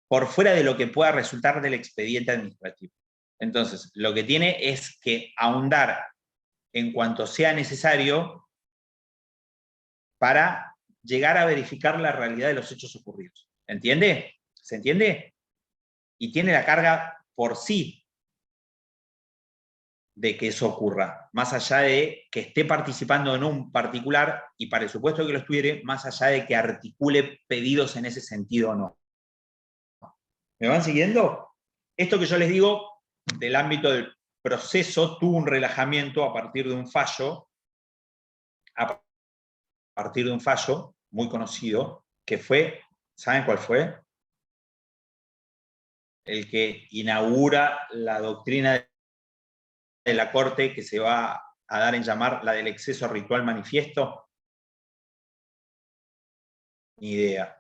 por fuera de lo que pueda resultar del expediente administrativo. Entonces, lo que tiene es que ahondar en cuanto sea necesario para llegar a verificar la realidad de los hechos ocurridos. ¿Entiende? ¿Se entiende? Y tiene la carga por sí de que eso ocurra, más allá de que esté participando en un particular, y para el supuesto que lo estuviere, más allá de que articule pedidos en ese sentido o no. ¿Me van siguiendo? Esto que yo les digo del ámbito del proceso tuvo un relajamiento a partir de un fallo, muy conocido, que fue, ¿saben cuál fue? El que inaugura la doctrina de la Corte que se va a dar en llamar la del exceso ritual manifiesto. Ni idea.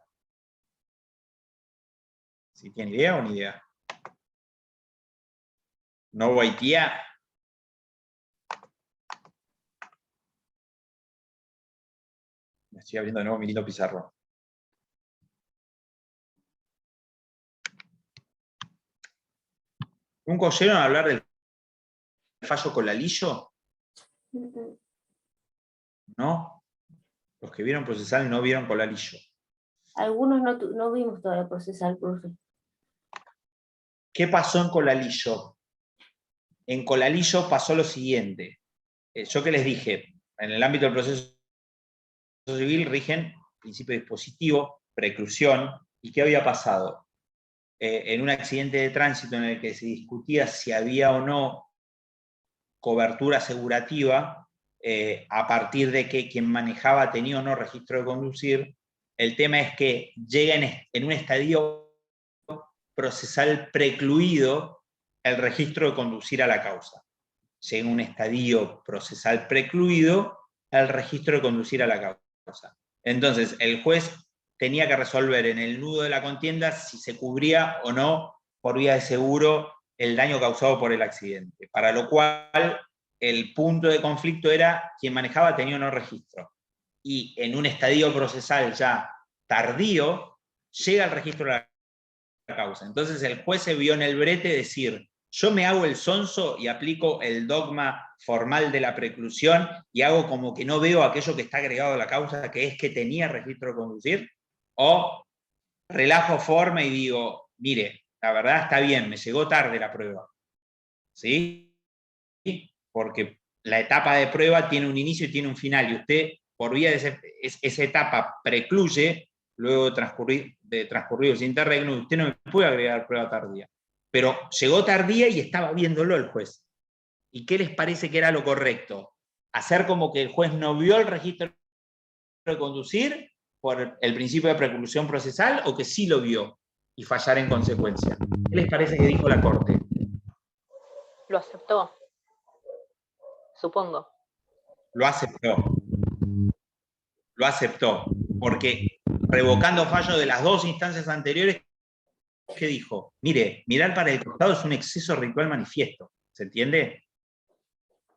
¿Sí tiene idea o ni idea? ¿No Guaitía? Me estoy abriendo de nuevo mi lindo pizarro. ¿Nunca oyeron hablar del fallo Colalillo? ¿No? Los que vieron procesal no vieron Colalillo. Algunos no vimos todavía procesal, profe. ¿Qué pasó en Colalillo? En Colalillo pasó lo siguiente. Yo que les dije, en el ámbito del proceso civil rigen principio dispositivo, preclusión, ¿y qué había pasado? En un accidente de tránsito en el que se discutía si había o no cobertura asegurativa, a partir de que quien manejaba tenía o no registro de conducir, el tema es que llega en un estadio procesal precluido el registro de conducir a la causa. Llega en un estadio procesal precluido el registro de conducir a la causa. Entonces, el juez tenía que resolver en el nudo de la contienda si se cubría o no por vía de seguro el daño causado por el accidente, para lo cual el punto de conflicto era quien manejaba tenía o no registro. Y en un estadio procesal ya tardío, llega el registro de la causa. Entonces el juez se vio en el brete de decir, yo me hago el sonso y aplico el dogma formal de la preclusión y hago como que no veo aquello que está agregado a la causa, que es que tenía registro de conducir, o relajo forma y digo, mire, la verdad está bien, me llegó tarde la prueba. ¿Sí? Porque la etapa de prueba tiene un inicio y tiene un final, y usted, por vía de esa etapa, precluye, luego de transcurrido ese interregno, usted no me puede agregar prueba tardía. Pero llegó tardía y estaba viéndolo el juez. ¿Y qué les parece que era lo correcto? ¿Hacer como que el juez no vio el registro de conducir por el principio de preclusión procesal, o que sí lo vio y fallar en consecuencia? ¿Qué les parece que dijo la Corte? Lo aceptó, supongo. Lo aceptó. Lo aceptó. Porque revocando fallo de las dos instancias anteriores, ¿qué dijo? Mire, mirar para el costado es un exceso ritual manifiesto. ¿Se entiende?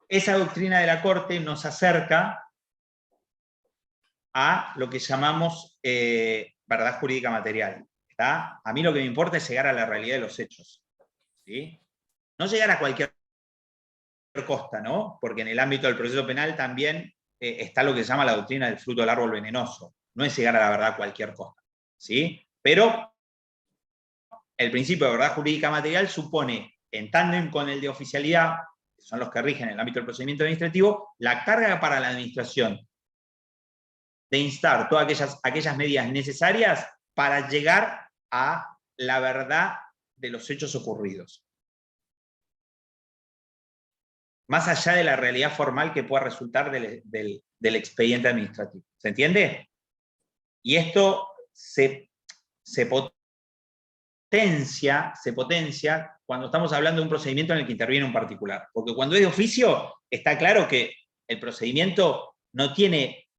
Esa doctrina de la Corte nos acerca a lo que llamamos verdad jurídica material. ¿Está? A mí lo que me importa es llegar a la realidad de los hechos. ¿Sí? No llegar a cualquier costa, ¿no? Porque en el ámbito del proceso penal también está lo que se llama la doctrina del fruto del árbol venenoso. No es llegar a la verdad a cualquier costa. ¿Sí? Pero el principio de verdad jurídica material supone, en tándem con el de oficialidad, que son los que rigen el ámbito del procedimiento administrativo, la carga para la administración de instar todas aquellas medidas necesarias para llegar a la verdad de los hechos ocurridos. Más allá de la realidad formal que pueda resultar del expediente administrativo. ¿Se entiende? Y esto se potencia cuando estamos hablando de un procedimiento en el que interviene un particular. Porque cuando es de oficio, está claro que el procedimiento no tiene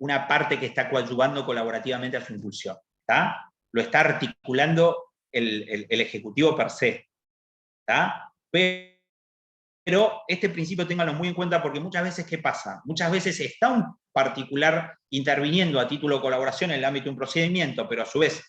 una parte que está coadyuvando colaborativamente a su impulsión. ¿Está? Lo está articulando el Ejecutivo per se. ¿Está? Pero este principio ténganlo muy en cuenta, porque muchas veces, ¿qué pasa? Muchas veces está un particular interviniendo a título de colaboración en el ámbito de un procedimiento, pero a su vez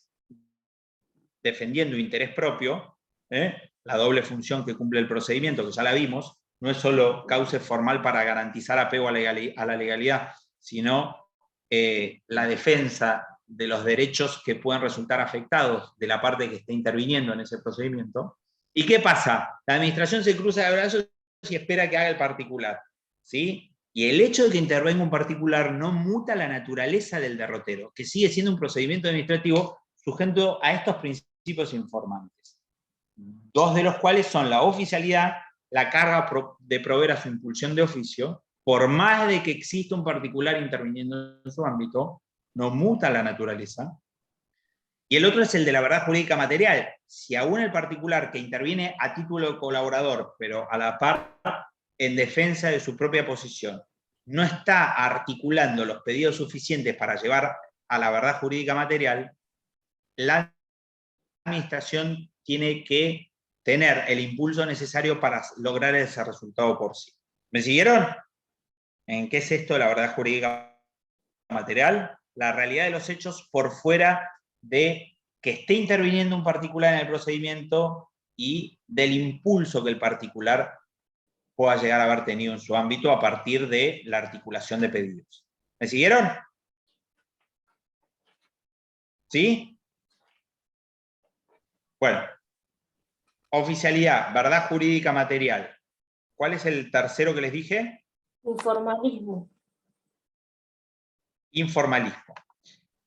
defendiendo interés propio, la doble función que cumple el procedimiento, que ya la vimos, no es solo cauce formal para garantizar apego a la legalidad, sino la defensa de los derechos que pueden resultar afectados de la parte que está interviniendo en ese procedimiento. ¿Y qué pasa? La administración se cruza de brazos y espera que haga el particular, ¿sí? Y el hecho de que intervenga un particular no muta la naturaleza del derrotero, que sigue siendo un procedimiento administrativo sujeto a estos principios informantes. Dos de los cuales son la oficialidad, la carga de proveer a su impulsión de oficio, por más de que exista un particular interviniendo en su ámbito, no muta la naturaleza. Y el otro es el de la verdad jurídica material. Si aún el particular que interviene a título de colaborador, pero a la par en defensa de su propia posición, no está articulando los pedidos suficientes para llevar a la verdad jurídica material, la administración tiene que tener el impulso necesario para lograr ese resultado por sí. ¿Me siguieron? ¿En qué es esto de la verdad jurídica material? La realidad de los hechos por fuera de que esté interviniendo un particular en el procedimiento y del impulso que el particular pueda llegar a haber tenido en su ámbito a partir de la articulación de pedidos. ¿Me siguieron? ¿Sí? Bueno, oficialidad, verdad jurídica material. ¿Cuál es el tercero que les dije? Informalismo. Informalismo.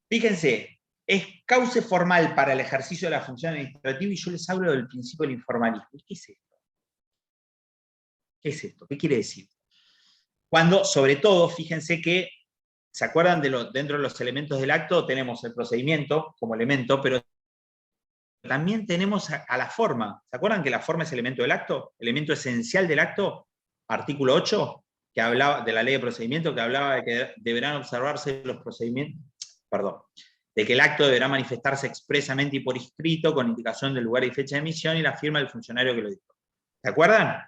Fíjense, es cauce formal para el ejercicio de la función administrativa y yo les hablo del principio del informalismo. ¿Qué es esto? ¿Qué es esto? ¿Qué quiere decir? Cuando, sobre todo, fíjense que, ¿se acuerdan dentro de los elementos del acto? Tenemos el procedimiento como elemento, pero también tenemos a la forma. ¿Se acuerdan que la forma es elemento del acto? Elemento esencial del acto, artículo 8, que hablaba de la ley de procedimiento, que hablaba de que deberán observarse los procedimientos, de que el acto deberá manifestarse expresamente y por escrito, con indicación del lugar y fecha de emisión y la firma del funcionario que lo dictó. ¿Se acuerdan?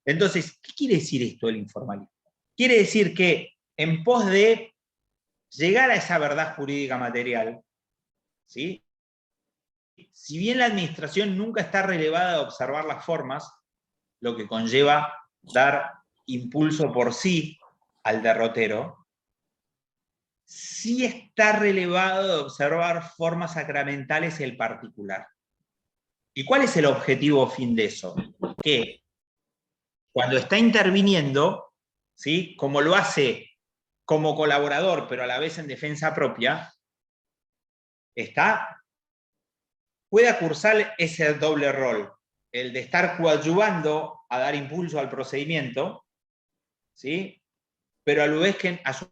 Entonces, ¿qué quiere decir esto del informalismo? Quiere decir que en pos de llegar a esa verdad jurídica material, ¿sí? Si bien la administración nunca está relevada de observar las formas, lo que conlleva dar impulso por sí al derrotero, sí está relevado de observar formas sacramentales el particular. ¿Y cuál es el objetivo fin de eso? Que cuando está interviniendo, ¿sí? Como lo hace como colaborador, pero a la vez en defensa propia, pueda cursar ese doble rol, el de estar coadyuvando a dar impulso al procedimiento, ¿sí? Pero a su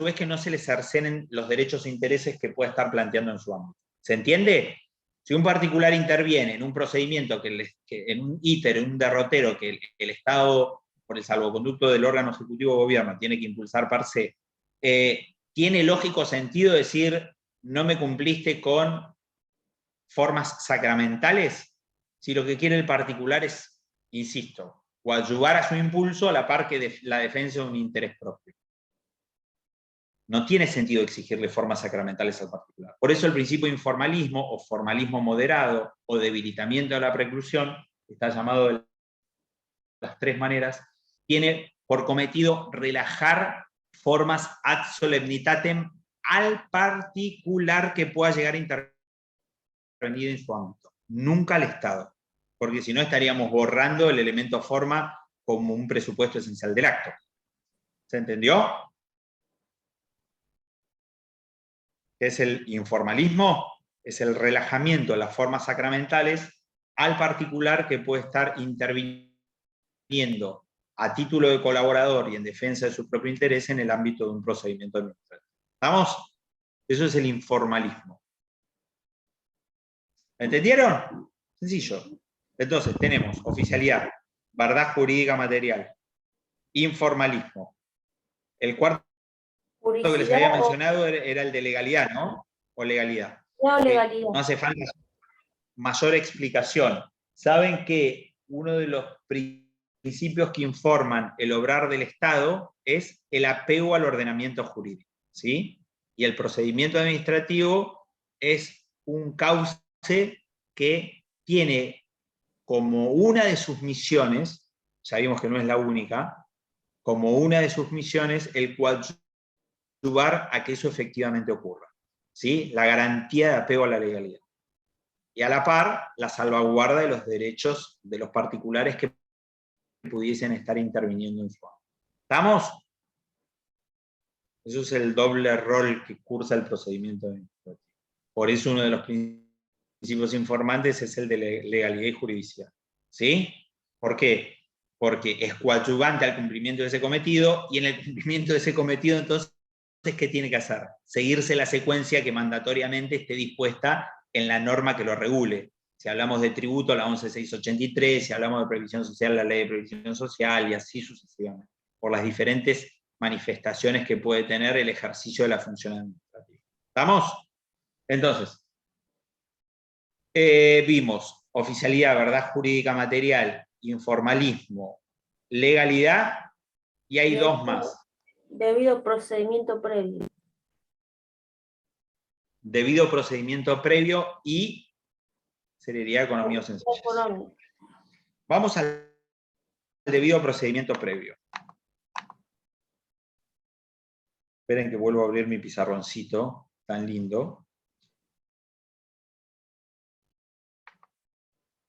vez que no se le cercenen los derechos e intereses que pueda estar planteando en su ámbito. ¿Se entiende? Si un particular interviene en un procedimiento, en un íter, en un derrotero, que el Estado, por el salvoconducto del órgano ejecutivo de gobierno, tiene que impulsar per se, tiene lógico sentido decir, no me cumpliste con formas sacramentales, si lo que quiere el particular es, insisto, coadyuvar a su impulso a la par que de la defensa de un interés propio. No tiene sentido exigirle formas sacramentales al particular. Por eso el principio de informalismo, o formalismo moderado, o debilitamiento de la preclusión, que está llamado de las tres maneras, tiene por cometido relajar formas ad solemnitatem al particular que pueda llegar a intervenir en su ámbito. Nunca al Estado, porque si no estaríamos borrando el elemento forma como un presupuesto esencial del acto. ¿Se entendió? ¿Qué es el informalismo? Es el relajamiento de las formas sacramentales al particular que puede estar interviniendo a título de colaborador y en defensa de su propio interés en el ámbito de un procedimiento administrativo. ¿Estamos? Eso es el informalismo. ¿Entendieron? Sencillo. Entonces tenemos oficialidad, verdad jurídica material, informalismo. El cuarto que les había mencionado era el de legalidad, ¿no? O legalidad. No, legalidad. No hace falta mayor explicación. Saben que uno de los principios que informan el obrar del Estado es el apego al ordenamiento jurídico, ¿sí? Y el procedimiento administrativo es un cauce que tiene como una de sus misiones, ya vimos que no es la única, como una de sus misiones el coadyuvar a que eso efectivamente ocurra. ¿Sí? La garantía de apego a la legalidad. Y a la par, la salvaguarda de los derechos de los particulares que pudiesen estar interviniendo en su ámbito. ¿Estamos? Eso es el doble rol que cursa el procedimiento administrativo. Por eso uno de los principios informantes es el de legalidad y juridicidad. ¿Sí? ¿Por qué? Porque es coadyuvante al cumplimiento de ese cometido, y en el cumplimiento de ese cometido, entonces, ¿qué tiene que hacer? Seguirse la secuencia que mandatoriamente esté dispuesta en la norma que lo regule. Si hablamos de tributo, la 11683, si hablamos de previsión social, la ley de previsión social, y así sucesivamente, por las diferentes manifestaciones que puede tener el ejercicio de la función administrativa. ¿Estamos? Entonces, vimos oficialidad, verdad jurídica material, informalismo, legalidad, y hay dos más. Debido procedimiento previo. Debido procedimiento previo y celeridad, economía o sencillez. Económico. Vamos al debido procedimiento previo. Esperen que vuelvo a abrir mi pizarroncito tan lindo.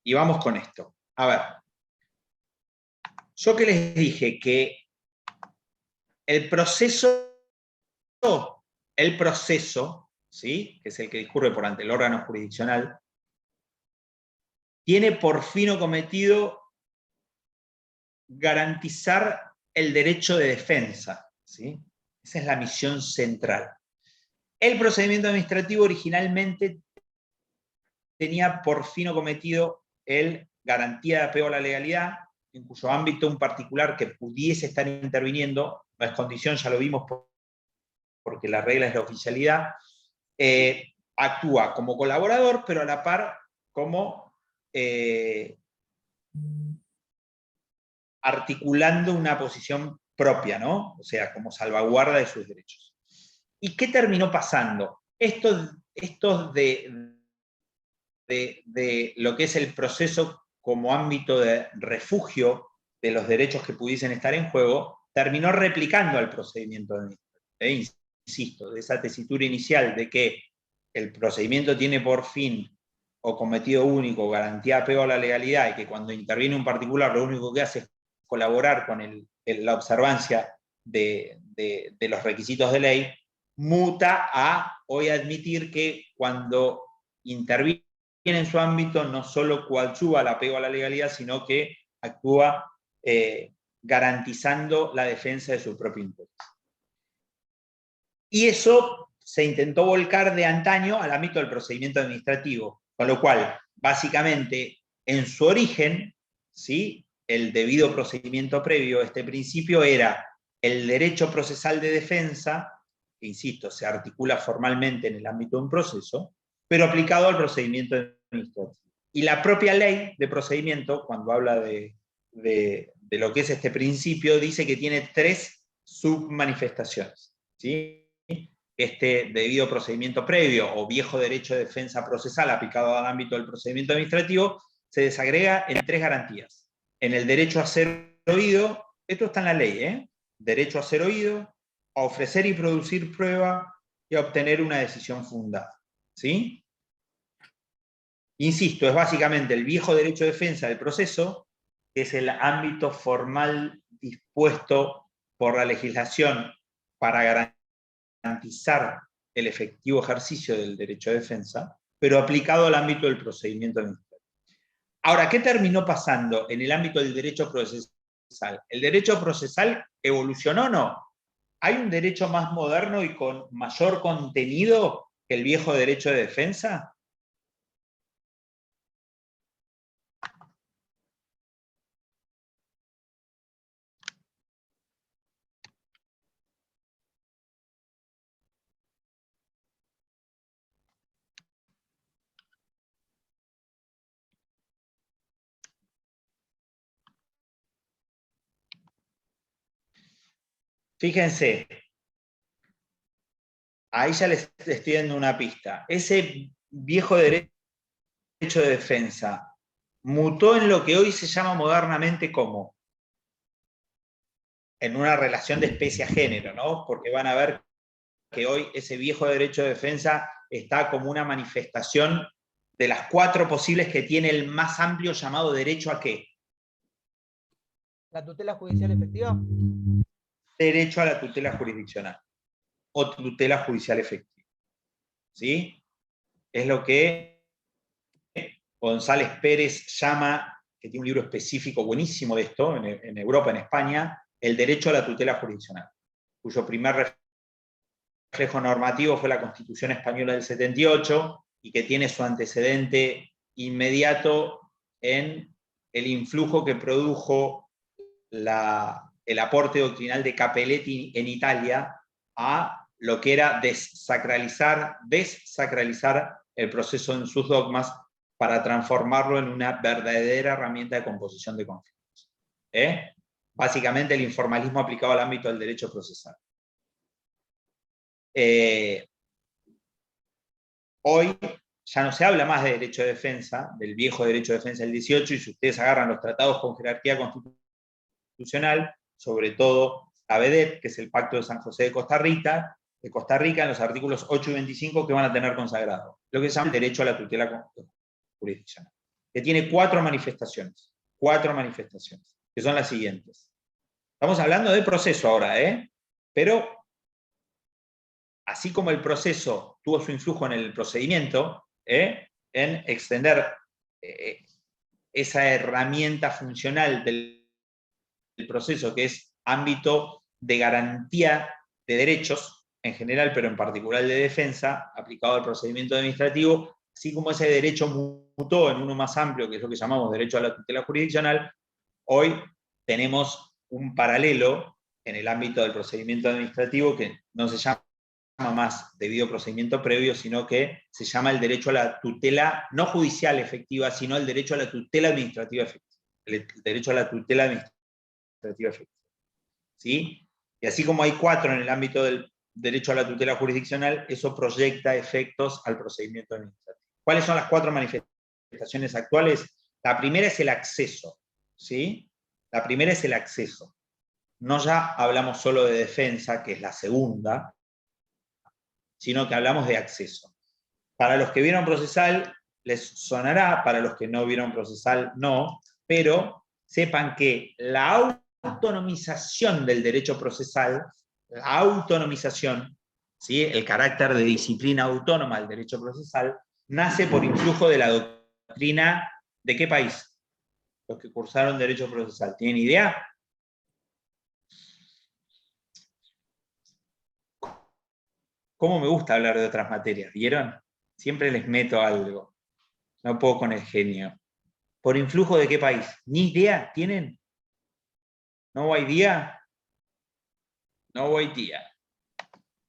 Y vamos con esto. A ver. Yo que les dije que el proceso, ¿sí? Que es el que discurre por ante el órgano jurisdiccional, tiene por fin o cometido garantizar el derecho de defensa, ¿sí? Esa es la misión central. El procedimiento administrativo originalmente tenía por fin o cometido el garantía de apego a la legalidad, en cuyo ámbito un particular que pudiese estar interviniendo, no es condición, ya lo vimos, porque la regla es la oficialidad, actúa como colaborador, pero a la par como articulando una posición propia, ¿no? O sea, como salvaguarda de sus derechos. ¿Y qué terminó pasando? Esto de lo que es el proceso como ámbito de refugio de los derechos que pudiesen estar en juego, terminó replicando al procedimiento administrativo. Insisto, de esa tesitura inicial de que el procedimiento tiene por fin o cometido único garantía de apego a la legalidad, y que cuando interviene un particular lo único que hace es colaborar con la observancia de los requisitos de ley, muta a hoy admitir que cuando interviene en su ámbito no solo coadyuva el apego a la legalidad, sino que actúa garantizando la defensa de su propio interés. Y eso se intentó volcar de antaño al ámbito del procedimiento administrativo, con lo cual, básicamente, en su origen, ¿sí?, el debido procedimiento previo, este principio era el derecho procesal de defensa, que, insisto, se articula formalmente en el ámbito de un proceso, pero aplicado al procedimiento administrativo. Y la propia ley de procedimiento, cuando habla de lo que es este principio, dice que tiene tres submanifestaciones, ¿sí? Este debido procedimiento previo o viejo derecho de defensa procesal aplicado al ámbito del procedimiento administrativo se desagrega en tres garantías. En el derecho a ser oído, esto está en la ley, derecho a ser oído, a ofrecer y producir prueba y a obtener una decisión fundada, ¿sí? Insisto, es básicamente el viejo derecho de defensa del proceso, que es el ámbito formal dispuesto por la legislación para garantizar el efectivo ejercicio del derecho de defensa, pero aplicado al ámbito del procedimiento administrativo. Ahora, ¿qué terminó pasando en el ámbito del derecho procesal? ¿El derecho procesal evolucionó o no? ¿Hay un derecho más moderno y con mayor contenido que el viejo derecho de defensa? Fíjense, ahí ya les estoy dando una pista. Ese viejo derecho de defensa mutó en lo que hoy se llama modernamente como en una relación de especie a género, ¿no? Porque van a ver que hoy ese viejo derecho de defensa está como una manifestación de las 4 posibles que tiene el más amplio llamado derecho a qué? ¿La tutela judicial efectiva? Derecho a la tutela jurisdiccional o tutela judicial efectiva. ¿Sí? Es lo que González Pérez llama, que tiene un libro específico buenísimo de esto, en Europa, en España, el derecho a la tutela jurisdiccional, cuyo primer reflejo normativo fue la Constitución Española del 78 y que tiene su antecedente inmediato en el influjo que produjo el aporte doctrinal de Capelletti en Italia a lo que era desacralizar el proceso en sus dogmas para transformarlo en una verdadera herramienta de composición de conflictos. Básicamente el informalismo aplicado al ámbito del derecho procesal. Hoy ya no se habla más de derecho de defensa, del viejo derecho de defensa del 18, y si ustedes agarran los tratados con jerarquía constitucional, sobre todo la BEDET, que es el Pacto de San José de Costa Rica, en los artículos 8 y 25 que van a tener consagrado, lo que se llama el derecho a la tutela jurisdiccional, que tiene 4 manifestaciones, que son las siguientes. Estamos hablando de proceso ahora, pero así como el proceso tuvo su influjo en el procedimiento, en extender esa herramienta funcional del proceso, que es ámbito de garantía de derechos en general, pero en particular de defensa, aplicado al procedimiento administrativo, así como ese derecho mutó en uno más amplio, que es lo que llamamos derecho a la tutela jurisdiccional, hoy tenemos un paralelo en el ámbito del procedimiento administrativo que no se llama más debido procedimiento previo, sino que se llama el derecho a la tutela no judicial efectiva, sino el derecho a la tutela administrativa efectiva. El derecho a la tutela administrativa efectiva. ¿Sí? Y así como hay 4 en el ámbito del derecho a la tutela jurisdiccional, eso proyecta efectos al procedimiento administrativo. ¿Cuáles son las 4 manifestaciones actuales? La primera es el acceso. ¿Sí? La primera es el acceso. No ya hablamos solo de defensa, que es la segunda, sino que hablamos de acceso. Para los que vieron procesal les sonará, para los que no vieron procesal no, pero sepan que la autonomización del derecho procesal, la autonomización, ¿sí? El carácter de disciplina autónoma del derecho procesal, nace por influjo de la doctrina ¿de qué país? Los que cursaron derecho procesal. ¿Tienen idea? ¿Cómo me gusta hablar de otras materias? ¿Vieron? Siempre les meto algo. No puedo con el genio. ¿Por influjo de qué país? ¿Ni idea tienen? ¿No hay idea? No hay idea.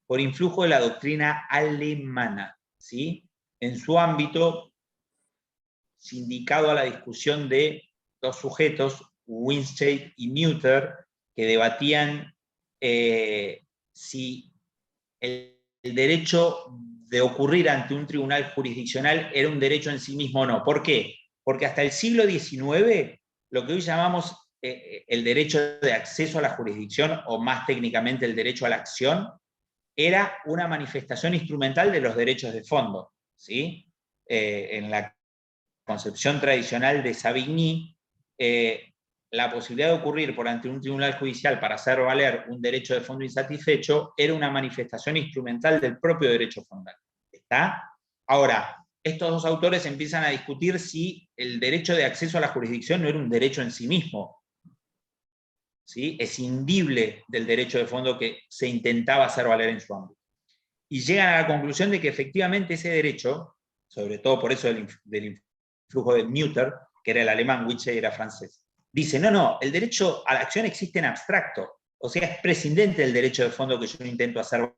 Por influjo de la doctrina alemana, ¿sí? En su ámbito, sindicado a la discusión de 2 sujetos, Winstead y Mutter, que debatían si el derecho de ocurrir ante un tribunal jurisdiccional era un derecho en sí mismo o no. ¿Por qué? Porque hasta el siglo XIX, lo que hoy llamamos el derecho de acceso a la jurisdicción, o más técnicamente el derecho a la acción, era una manifestación instrumental de los derechos de fondo. ¿Sí? En la concepción tradicional de Savigny, la posibilidad de ocurrir por ante un tribunal judicial para hacer valer un derecho de fondo insatisfecho era una manifestación instrumental del propio derecho fondal. ¿Está? Ahora, estos 2 autores empiezan a discutir si el derecho de acceso a la jurisdicción no era un derecho en sí mismo. ¿Sí? Escindible del derecho de fondo que se intentaba hacer valer en su ámbito. Y llegan a la conclusión de que efectivamente ese derecho, sobre todo por eso del influjo de Mutter, que era el alemán, Winstead era francés, dice, no, el derecho a la acción existe en abstracto, o sea, es prescindente del derecho de fondo que yo intento hacer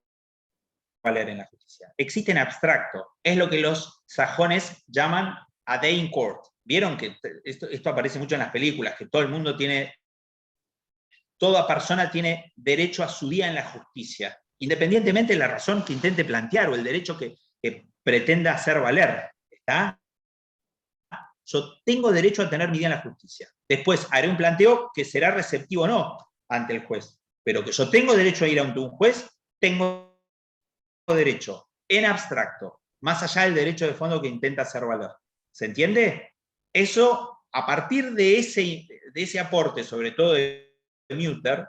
valer en la justicia. Existe en abstracto, es lo que los sajones llaman a day in court. Vieron que esto aparece mucho en las películas, que todo el mundo tiene, toda persona tiene derecho a su día en la justicia, independientemente de la razón que intente plantear o el derecho que pretenda hacer valer. ¿Está? Yo tengo derecho a tener mi día en la justicia. Después haré un planteo que será receptivo o no ante el juez. Pero que yo tengo derecho a ir ante un juez, tengo derecho en abstracto, más allá del derecho de fondo que intenta hacer valer. ¿Se entiende? Eso, a partir de ese aporte, sobre todo de Mutter,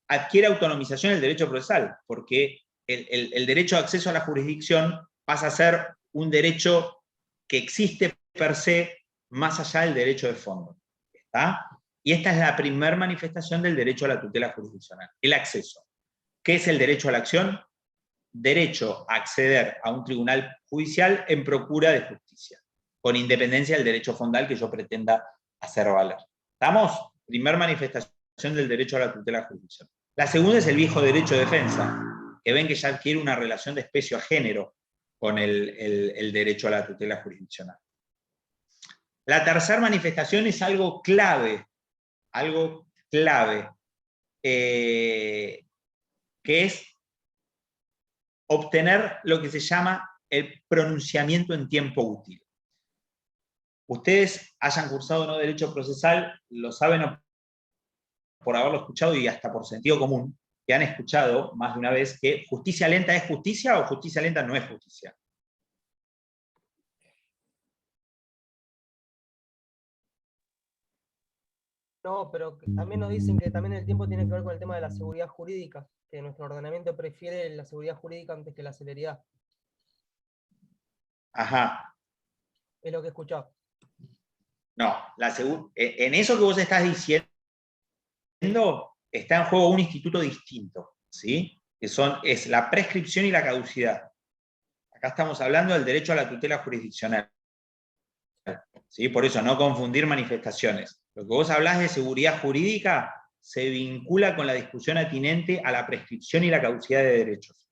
adquiere autonomización el derecho procesal, porque el derecho de acceso a la jurisdicción pasa a ser un derecho que existe per se más allá del derecho de fondo. ¿Está? Y esta es la primera manifestación del derecho a la tutela jurisdiccional, el acceso. ¿Qué es el derecho a la acción? Derecho a acceder a un tribunal judicial en procura de justicia, con independencia del derecho fondal que yo pretenda hacer valer. ¿Estamos? Primer manifestación del derecho a la tutela jurisdiccional. La segunda es el viejo derecho de defensa, que ven que ya adquiere una relación de especie a género con el derecho a la tutela jurisdiccional. La tercera manifestación es algo clave, que es obtener lo que se llama el pronunciamiento en tiempo útil. Ustedes hayan cursado no derecho procesal, lo saben por haberlo escuchado y hasta por sentido común, que han escuchado más de una vez que justicia lenta es justicia o justicia lenta no es justicia. No, pero también nos dicen que también el tiempo tiene que ver con el tema de la seguridad jurídica, que nuestro ordenamiento prefiere la seguridad jurídica antes que la celeridad. Ajá. Es lo que he escuchado. No, en eso que vos estás diciendo está en juego un instituto distinto, ¿sí? Que es la prescripción y la caducidad. Acá estamos hablando del derecho a la tutela jurisdiccional. ¿Sí? Por eso, no confundir manifestaciones. Lo que vos hablás de seguridad jurídica se vincula con la discusión atinente a la prescripción y la caducidad de derechos.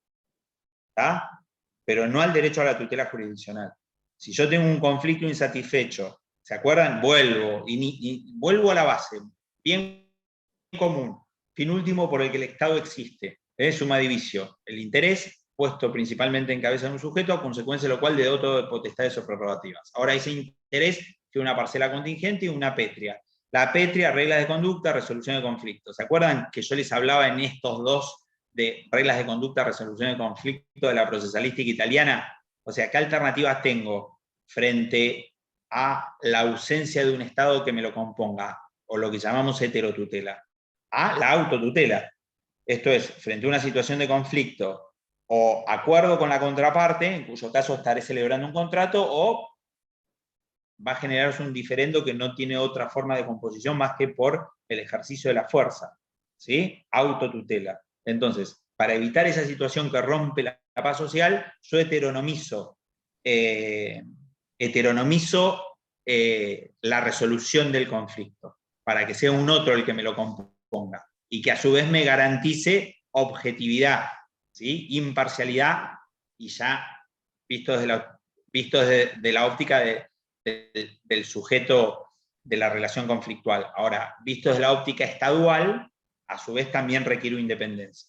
¿Está? Pero no al derecho a la tutela jurisdiccional. Si yo tengo un conflicto insatisfecho, ¿se acuerdan? Vuelvo a la base. Bien común. Fin último por el que el Estado existe. Suma divisio. El interés puesto principalmente en cabeza de un sujeto, a consecuencia de lo cual le doto de potestades o prerrogativas. Ahora ese interés tiene una parcela contingente y una pétrea. La pétrea, reglas de conducta, resolución de conflictos. ¿Se acuerdan que yo les hablaba en estos dos de reglas de conducta, resolución de conflicto de la procesalística italiana? O sea, ¿qué alternativas tengo frente a la ausencia de un Estado que me lo componga? O lo que llamamos heterotutela. A la autotutela. Esto es, frente a una situación de conflicto, o acuerdo con la contraparte, en cuyo caso estaré celebrando un contrato, o va a generarse un diferendo que no tiene otra forma de composición más que por el ejercicio de la fuerza. ¿Sí? Autotutela. Entonces, para evitar esa situación que rompe la paz social, yo heteronomizo la resolución del conflicto, para que sea un otro el que me lo componga, y que a su vez me garantice objetividad, ¿sí? Imparcialidad, y ya visto desde la óptica del sujeto de la relación conflictual. Ahora, visto desde la óptica estadual, a su vez también requiere independencia.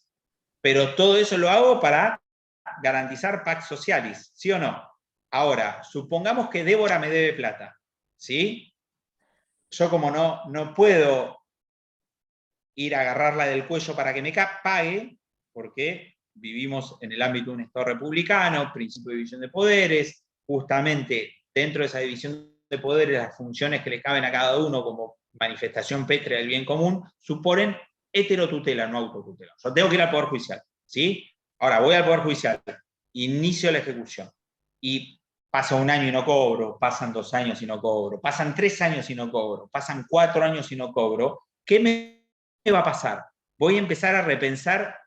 Pero todo eso lo hago para garantizar pax socialis, ¿sí o no? Ahora, supongamos que Débora me debe plata, ¿sí? Yo como no puedo ir a agarrarla del cuello para que me pague, porque vivimos en el ámbito de un Estado republicano, principio de división de poderes, justamente dentro de esa división de poderes las funciones que le caben a cada uno como manifestación pétrea del bien común, suponen heterotutela, no autotutela. Yo tengo que ir al Poder Judicial, ¿sí? Ahora voy al Poder Judicial, inicio la ejecución, y pasa un año y no cobro, pasan 2 años y no cobro, pasan 3 años y no cobro, pasan 4 años y no cobro. ¿Qué me va a pasar? Voy a empezar a repensar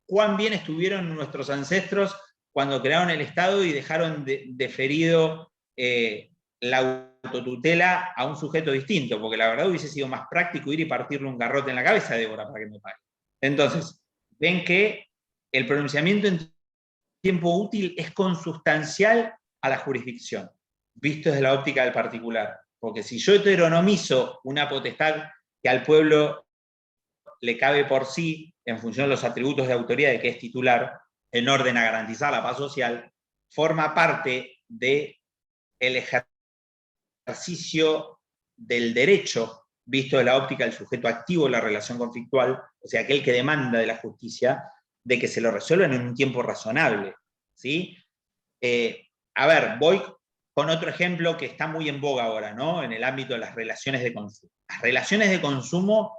cuán bien estuvieron nuestros ancestros cuando crearon el Estado y dejaron deferido la autotutela a un sujeto distinto, porque la verdad hubiese sido más práctico ir y partirle un garrote en la cabeza a Débora para que me pague. Entonces, ven que el pronunciamiento en tiempo útil es consustancial a la jurisdicción, visto desde la óptica del particular. Porque si yo heteronomizo una potestad que al pueblo le cabe por sí, en función de los atributos de autoridad de que es titular, en orden a garantizar la paz social, forma parte del ejercicio del derecho, visto de la óptica del sujeto activo de la relación conflictual, o sea, aquel que demanda de la justicia, de que se lo resuelvan en un tiempo razonable, ¿sí? A ver, voy con otro ejemplo que está muy en boga ahora, ¿no? En el ámbito de las relaciones de consumo. Las relaciones de consumo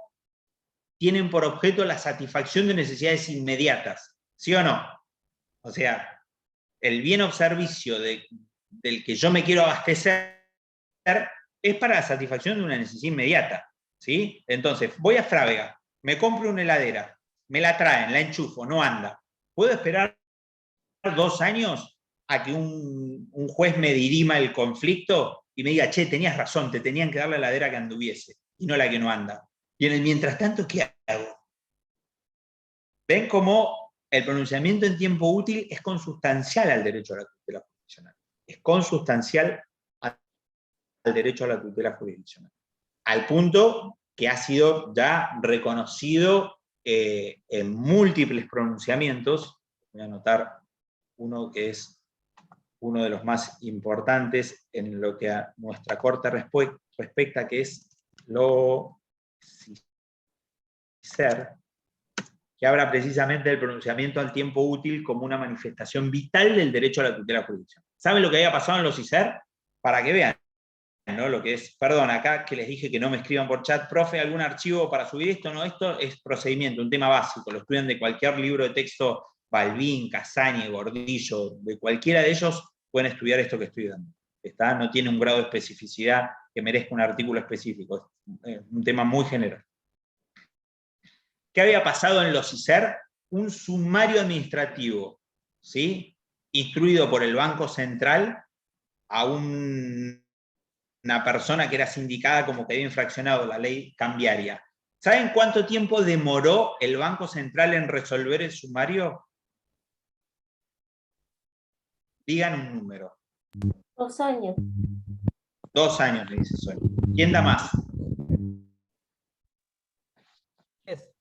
tienen por objeto la satisfacción de necesidades inmediatas, ¿sí o no? O sea, el bien o servicio del que yo me quiero abastecer es para la satisfacción de una necesidad inmediata, ¿sí? Entonces, voy a Frávega, me compro una heladera, me la traen, la enchufo, no anda. ¿Puedo esperar 2 años a que un juez me dirima el conflicto y me diga, che, tenías razón, te tenían que dar la heladera que anduviese y no la que no anda? Y en el mientras tanto, ¿qué hago? ¿Ven cómo el pronunciamiento en tiempo útil es consustancial al derecho a la tutela jurisdiccional? Es consustancial al derecho a la tutela jurisdiccional. Al punto que ha sido ya reconocido en múltiples pronunciamientos. Voy a anotar uno que es uno de los más importantes en lo que a nuestra corte respecta, que es lo CICER, que habla precisamente del pronunciamiento al tiempo útil como una manifestación vital del derecho a la tutela jurisdiccional. ¿Saben lo que había pasado en los CICER? Para que vean, ¿no? Lo que es, perdón, acá que les dije que no me escriban por chat, profe, ¿algún archivo para subir esto? No, esto es procedimiento, un tema básico, lo estudian de cualquier libro de texto, Balbín, Casañe, Gordillo, de cualquiera de ellos pueden estudiar esto que estoy dando. ¿Está? No tiene un grado de especificidad que merezca un artículo específico, es un tema muy general. ¿Qué había pasado en los CICER? Un sumario administrativo, ¿sí? Instruido por el Banco Central a una persona que era sindicada como que había infraccionado la ley cambiaria. ¿Saben cuánto tiempo demoró el Banco Central en resolver el sumario? Digan un número. 2 años. 2 años, le dice Sonia. ¿Quién da más?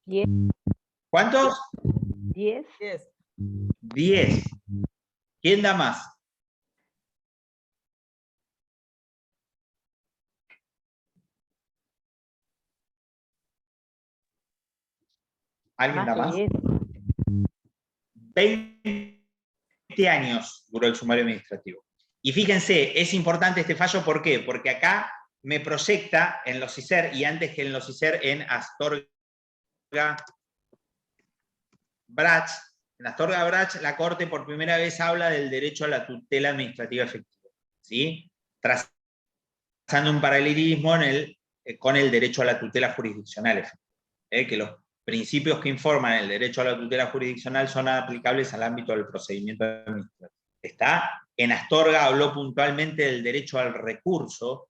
10. ¿Cuántos? 10. 10. 10. ¿Quién da más? ¿Alguien da más? 20 años duró el sumario administrativo. Y fíjense, es importante este fallo, ¿por qué? Porque acá me proyecta en los CICER, y antes que en los CICER, en Astorga Brach. En Astorga Brach, la Corte por primera vez habla del derecho a la tutela administrativa efectiva, ¿sí? Trazando un paralelismo con el derecho a la tutela jurisdiccional efectiva, que los principios que informan el derecho a la tutela jurisdiccional son aplicables al ámbito del procedimiento administrativo. ¿Está? En Astorga habló puntualmente del derecho al recurso,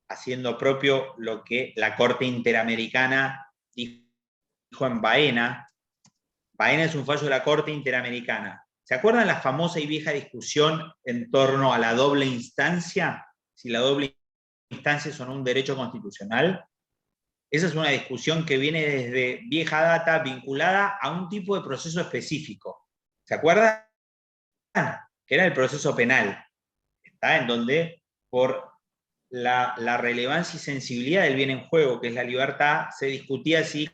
haciendo propio lo que la Corte Interamericana dijo en Baena. Baena es un fallo de la Corte Interamericana. ¿Se acuerdan la famosa y vieja discusión en torno a la doble instancia? Si la doble instancia es o no un derecho constitucional. Esa es una discusión que viene desde vieja data vinculada a un tipo de proceso específico. ¿Se acuerdan? Que era el proceso penal. ¿Está? En donde, por la relevancia y sensibilidad del bien en juego, que es la libertad, se discutía si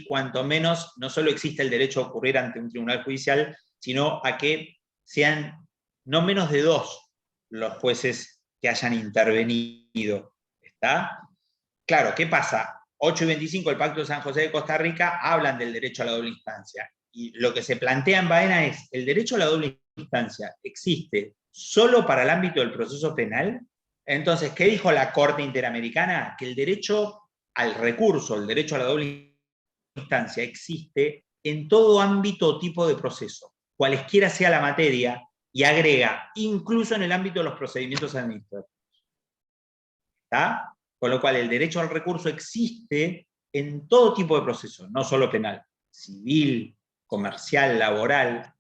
cuanto menos no solo existe el derecho a ocurrir ante un tribunal judicial, sino a que sean no menos de 2 los jueces que hayan intervenido. ¿Está? Claro, ¿qué pasa? 8 y 25 del Pacto de San José de Costa Rica hablan del derecho a la doble instancia. Y lo que se plantea en Baena es, ¿el derecho a la doble instancia existe solo para el ámbito del proceso penal? Entonces, ¿qué dijo la Corte Interamericana? Que el derecho al recurso, el derecho a la doble instancia existe en todo ámbito o tipo de proceso, cualesquiera sea la materia, y agrega, incluso en el ámbito de los procedimientos administrativos. ¿Está? Con lo cual el derecho al recurso existe en todo tipo de proceso, no solo penal, civil, comercial, laboral,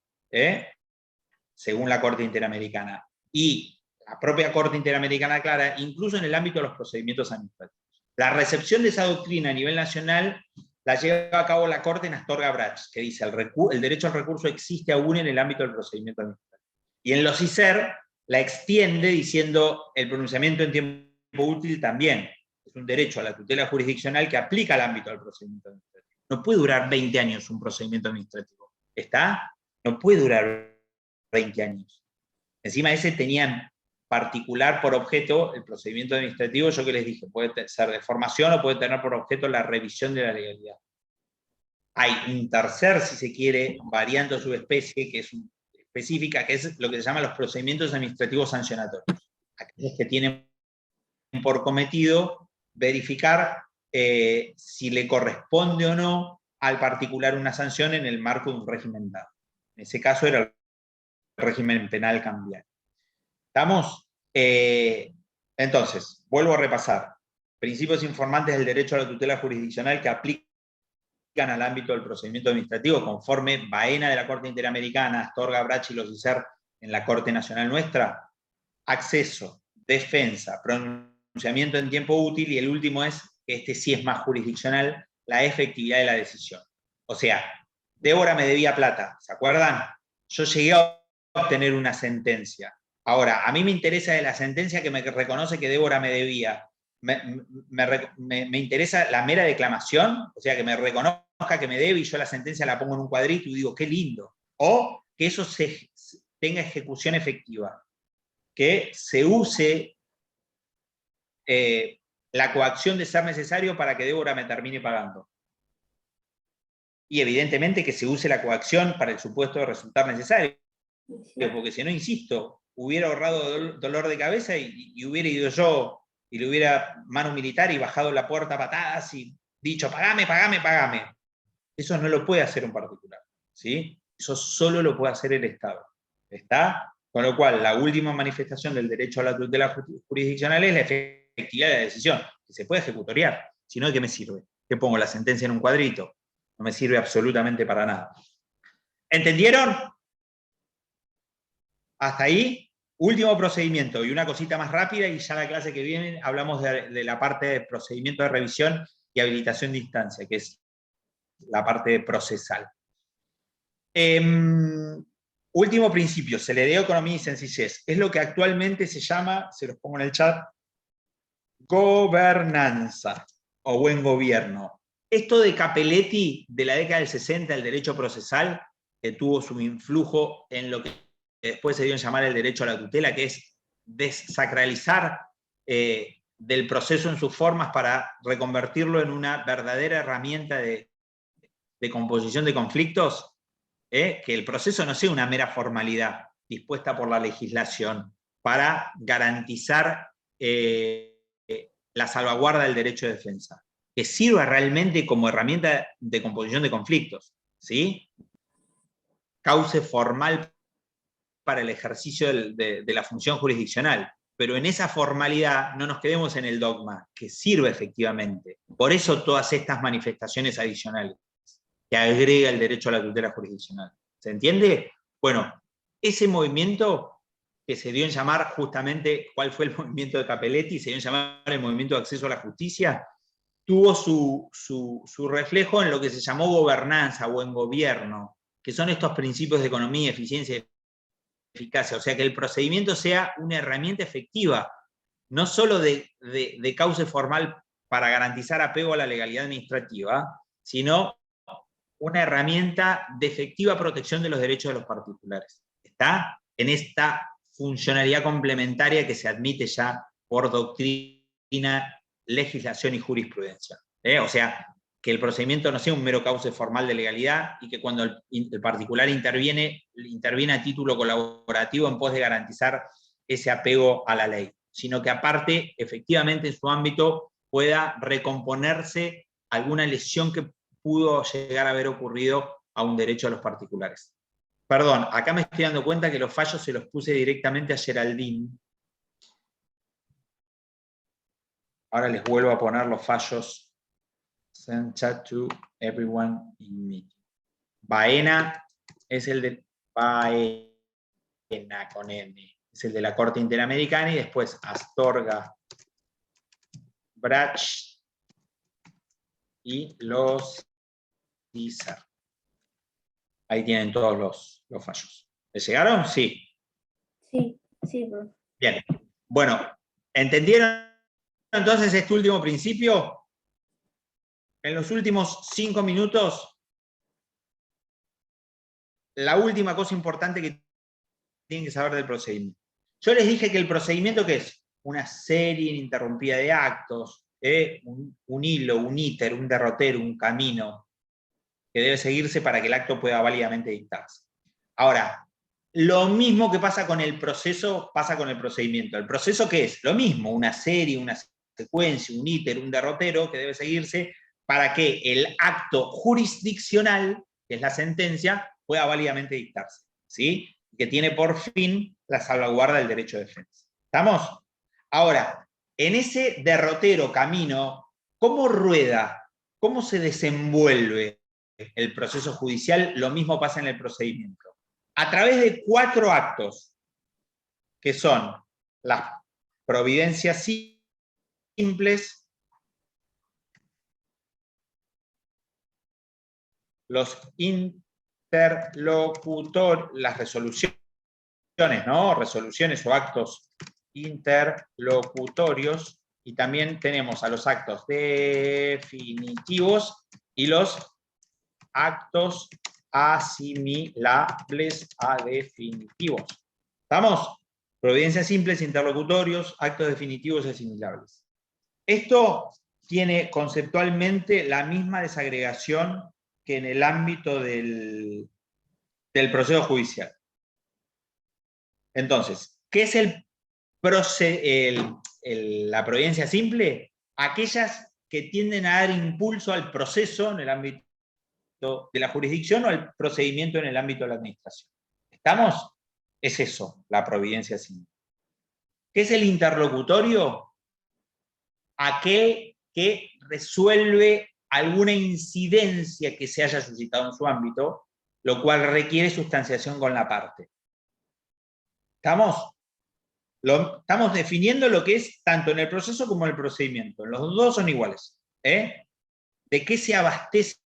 según la Corte Interamericana. Y la propia Corte Interamericana aclara, incluso en el ámbito de los procedimientos administrativos. La recepción de esa doctrina a nivel nacional la lleva a cabo la Corte en Astorga Brach, que dice el derecho al recurso existe aún en el ámbito del procedimiento administrativo. Y en los CICER la extiende diciendo el pronunciamiento en tiempo útil también es un derecho a la tutela jurisdiccional que aplica al ámbito del procedimiento administrativo. No puede durar 20 años un procedimiento administrativo. ¿Está? No puede durar 20 años. Encima ese tenía en particular por objeto el procedimiento administrativo, yo que les dije, puede ser de formación o puede tener por objeto la revisión de la legalidad. Hay un tercer, si se quiere, variante o subespecie, que es específica, que es lo que se llama los procedimientos administrativos sancionatorios. Aquellos que tienen por cometido verificar si le corresponde o no al particular una sanción en el marco de un régimen dado. En ese caso era el régimen penal cambiario. ¿Estamos? Entonces, vuelvo a repasar. Principios informantes del derecho a la tutela jurisdiccional que aplican al ámbito del procedimiento administrativo conforme Baena de la Corte Interamericana, Astorga, Brach y los ICER en la Corte Nacional nuestra. Acceso, defensa, pronunciamiento en tiempo útil, y el último es, este sí es más jurisdiccional, la efectividad de la decisión. O sea, Débora me debía plata, ¿se acuerdan? Yo llegué a obtener una sentencia. Ahora, a mí me interesa de la sentencia que me reconoce que Débora me debía. Me interesa la mera declamación, o sea, que me reconozca que me debe y yo la sentencia la pongo en un cuadrito y digo, qué lindo. O que eso tenga ejecución efectiva. Que se use la coacción de ser necesario para que Débora me termine pagando. Y evidentemente que se use la coacción para el supuesto de resultar necesario, porque si no, insisto, hubiera ahorrado dolor de cabeza y hubiera ido yo y le hubiera mano militar y bajado la puerta a patadas y dicho, pagame, pagame, pagame. Eso no lo puede hacer un particular, ¿sí? Eso solo lo puede hacer el Estado. ¿Está? Con lo cual, la última manifestación del derecho a la tutela jurisdiccional es la efectividad de la decisión, que se puede ejecutoriar. Si no, ¿de qué me sirve? ¿Qué pongo la sentencia en un cuadrito? No me sirve absolutamente para nada. ¿Entendieron? Hasta ahí, último procedimiento, y una cosita más rápida, y ya la clase que viene hablamos de la parte de procedimiento de revisión y habilitación de instancia, que es la parte procesal. Último principio, se le dio economía y sencillez. Es lo que actualmente se llama, se los pongo en el chat, gobernanza o buen gobierno. Esto de Capelletti, de la década del 60, el derecho procesal, que tuvo su influjo en lo que después se dio en llamar el derecho a la tutela, que es desacralizar del proceso en sus formas para reconvertirlo en una verdadera herramienta de composición de conflictos, que el proceso no sea una mera formalidad dispuesta por la legislación para garantizar la salvaguarda del derecho de defensa, que sirva realmente como herramienta de composición de conflictos, ¿sí? Cauce formal para el ejercicio de la función jurisdiccional, pero en esa formalidad no nos quedemos en el dogma, que sirve efectivamente. Por eso todas estas manifestaciones adicionales que agrega el derecho a la tutela jurisdiccional. ¿Se entiende? Bueno, ese movimiento que se dio en llamar justamente, ¿cuál fue el movimiento de Capelletti? Se dio en llamar el movimiento de acceso a la justicia, tuvo su reflejo en lo que se llamó gobernanza, buen gobierno, que son estos principios de economía, eficiencia y eficacia, o sea, que el procedimiento sea una herramienta efectiva, no solo de cauce formal para garantizar apego a la legalidad administrativa, sino una herramienta de efectiva protección de los derechos de los particulares. Está en esta funcionalidad complementaria que se admite ya por doctrina, legislación y jurisprudencia. O sea, que el procedimiento no sea un mero cauce formal de legalidad y que cuando el particular interviene a título colaborativo en pos de garantizar ese apego a la ley, sino que aparte, efectivamente, en su ámbito pueda recomponerse alguna lesión que pudo llegar a haber ocurrido a un derecho a los particulares. Perdón, acá me estoy dando cuenta que los fallos se los puse directamente a Geraldine. Ahora les vuelvo a poner los fallos. Send chat to everyone in meeting. Baena es el de Baena con N. Es el de la Corte Interamericana y después Astorga, Brach y los ICER. Ahí tienen todos los fallos. ¿Les llegaron? Sí. Sí, sí, profe. Bien. Bueno, ¿entendieron entonces este último principio? En los últimos 5 minutos la última cosa importante que tienen que saber del procedimiento. Yo les dije que el procedimiento, ¿qué es? Una serie ininterrumpida de actos, un hilo, un íter, un derrotero, un camino que debe seguirse para que el acto pueda válidamente dictarse. Ahora, lo mismo que pasa con el proceso, pasa con el procedimiento. ¿El proceso qué es? Lo mismo, una serie, una secuencia, un íter, un derrotero que debe seguirse para que el acto jurisdiccional, que es la sentencia, pueda válidamente dictarse, ¿sí? Que tiene por fin la salvaguarda del derecho de defensa. ¿Estamos? Ahora, en ese derrotero camino, ¿cómo rueda? ¿Cómo se desenvuelve el proceso judicial? Lo mismo pasa en el procedimiento. A través de 4 actos, que son las providencias simples, los interlocutores, las resoluciones, ¿no? Resoluciones o actos interlocutorios, y también tenemos a los actos definitivos y los actos asimilables a definitivos. ¿Estamos? Providencias simples, interlocutorios, actos definitivos y asimilables. Esto tiene conceptualmente la misma desagregación que en el ámbito del proceso judicial. Entonces, ¿qué es la providencia simple? Aquellas que tienden a dar impulso al proceso en el ámbito de la jurisdicción o al procedimiento en el ámbito de la administración. ¿Estamos? Es eso, la providencia simple. ¿Qué es el interlocutorio? Aquel que resuelve alguna incidencia que se haya suscitado en su ámbito, lo cual requiere sustanciación con la parte. ¿Estamos? Estamos definiendo lo que es tanto en el proceso como en el procedimiento. Los dos son iguales. ¿De qué se abastece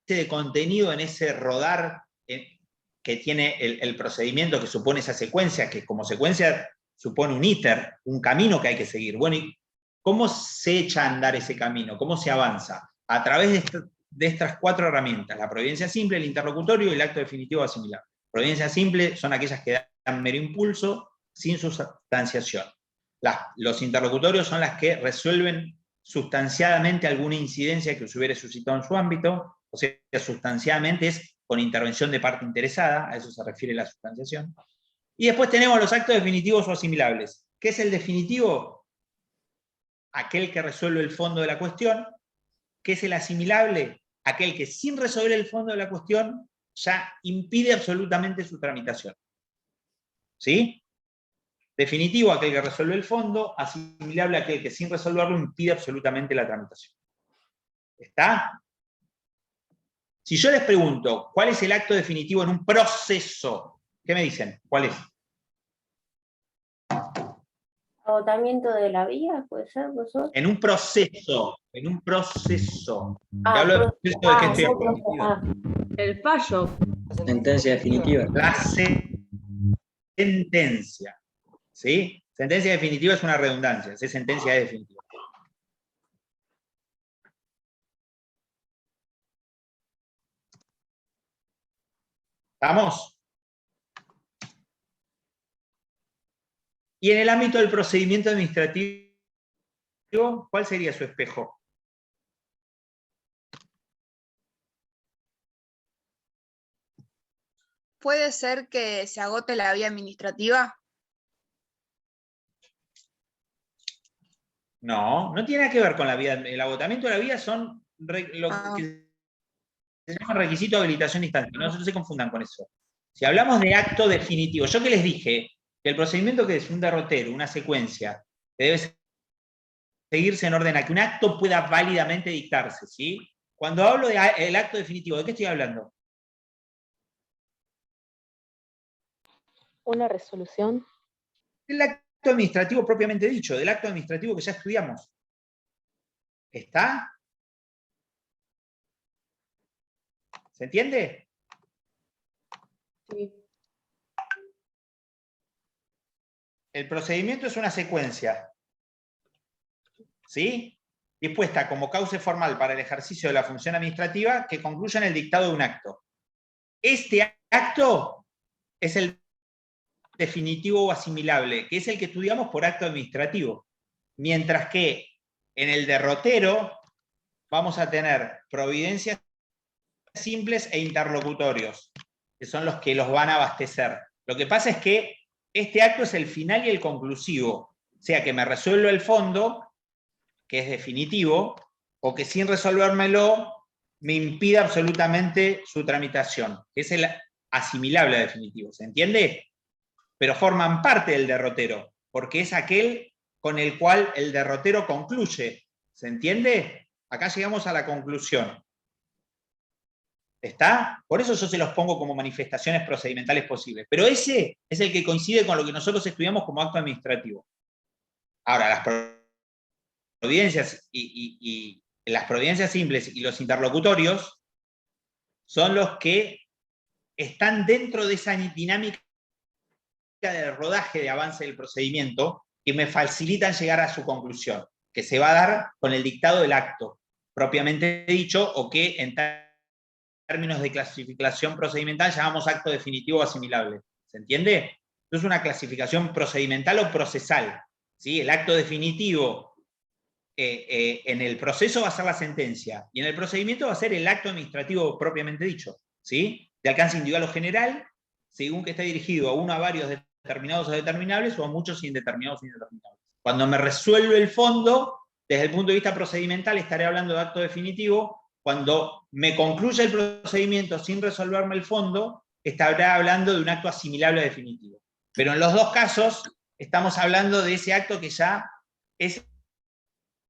de contenido en ese rodar que tiene el procedimiento, que supone esa secuencia, que como secuencia supone un íter, un camino que hay que seguir? Bueno, ¿y cómo se echa a andar ese camino? ¿Cómo se avanza? A través de estas 4 herramientas: la providencia simple, el interlocutorio y el acto definitivo asimilar. Providencia simple son aquellas que dan mero impulso, sin sustanciación. Los interlocutorios son las que resuelven sustanciadamente alguna incidencia que se hubiera suscitado en su ámbito. O sea, sustanciadamente es con intervención de parte interesada, a eso se refiere la sustanciación. Y después tenemos los actos definitivos o asimilables. ¿Qué es el definitivo? Aquel que resuelve el fondo de la cuestión. ¿Qué es el asimilable? Aquel que sin resolver el fondo de la cuestión ya impide absolutamente su tramitación. ¿Sí? Definitivo, aquel que resuelve el fondo; asimilable, aquel que sin resolverlo impide absolutamente la tramitación. ¿Está? Si yo les pregunto, ¿cuál es el acto definitivo en un proceso? ¿Qué me dicen? ¿Cuál es? Agotamiento de la vía, ¿puede ser, profesor? En un proceso. En un proceso. Ah, hablo de proceso de que estoy El fallo. Sentencia definitiva. La sentencia. ¿Sí? Sentencia definitiva es una redundancia, es sentencia definitiva. ¿Estamos? Y en el ámbito del procedimiento administrativo, ¿cuál sería su espejo? ¿Puede ser que se agote la vía administrativa? No, no tiene nada que ver con la vía. El agotamiento de la vía son lo que se llama requisito de habilitación de instancia. No se confundan con eso. Si hablamos de acto definitivo, yo que les dije que el procedimiento, que es un derrotero, una secuencia, que debe seguirse en orden a que un acto pueda válidamente dictarse, ¿sí? Cuando hablo del acto definitivo, ¿de qué estoy hablando? Una resolución. Del acto administrativo propiamente dicho, del acto administrativo que ya estudiamos. ¿Está? ¿Se entiende? Sí. El procedimiento es una secuencia, ¿sí? Dispuesta como cauce formal para el ejercicio de la función administrativa que concluya en el dictado de un acto. Este acto es el definitivo o asimilable, que es el que estudiamos por acto administrativo. Mientras que en el derrotero vamos a tener providencias simples e interlocutorios, que son los que los van a abastecer. Lo que pasa es que este acto es el final y el conclusivo, o sea que me resuelvo el fondo, que es definitivo, o que sin resolvérmelo me impida absolutamente su tramitación, que es el asimilable a definitivo, ¿se entiende? Pero forman parte del derrotero, porque es aquel con el cual el derrotero concluye, ¿se entiende? Acá llegamos a la conclusión. ¿Está? Por eso yo se los pongo como manifestaciones procedimentales posibles. Pero ese es el que coincide con lo que nosotros estudiamos como acto administrativo. Ahora, las providencias y las providencias simples y los interlocutorios son los que están dentro de esa dinámica del rodaje de avance del procedimiento que me facilitan llegar a su conclusión, que se va a dar con el dictado del acto, propiamente dicho, o que en términos de clasificación procedimental llamamos acto definitivo o asimilable. ¿Se entiende? Esto es una clasificación procedimental o procesal. ¿Sí? El acto definitivo en el proceso va a ser la sentencia, y en el procedimiento va a ser el acto administrativo propiamente dicho, ¿sí? De alcance individual o general, según que esté dirigido a uno, a varios determinados o determinables, o a muchos indeterminados o indeterminables. Cuando me resuelve el fondo, desde el punto de vista procedimental, estaré hablando de acto definitivo. Cuando me concluya el procedimiento sin resolverme el fondo, estaré hablando de un acto asimilable a definitivo. Pero en los dos casos, estamos hablando de ese acto que ya es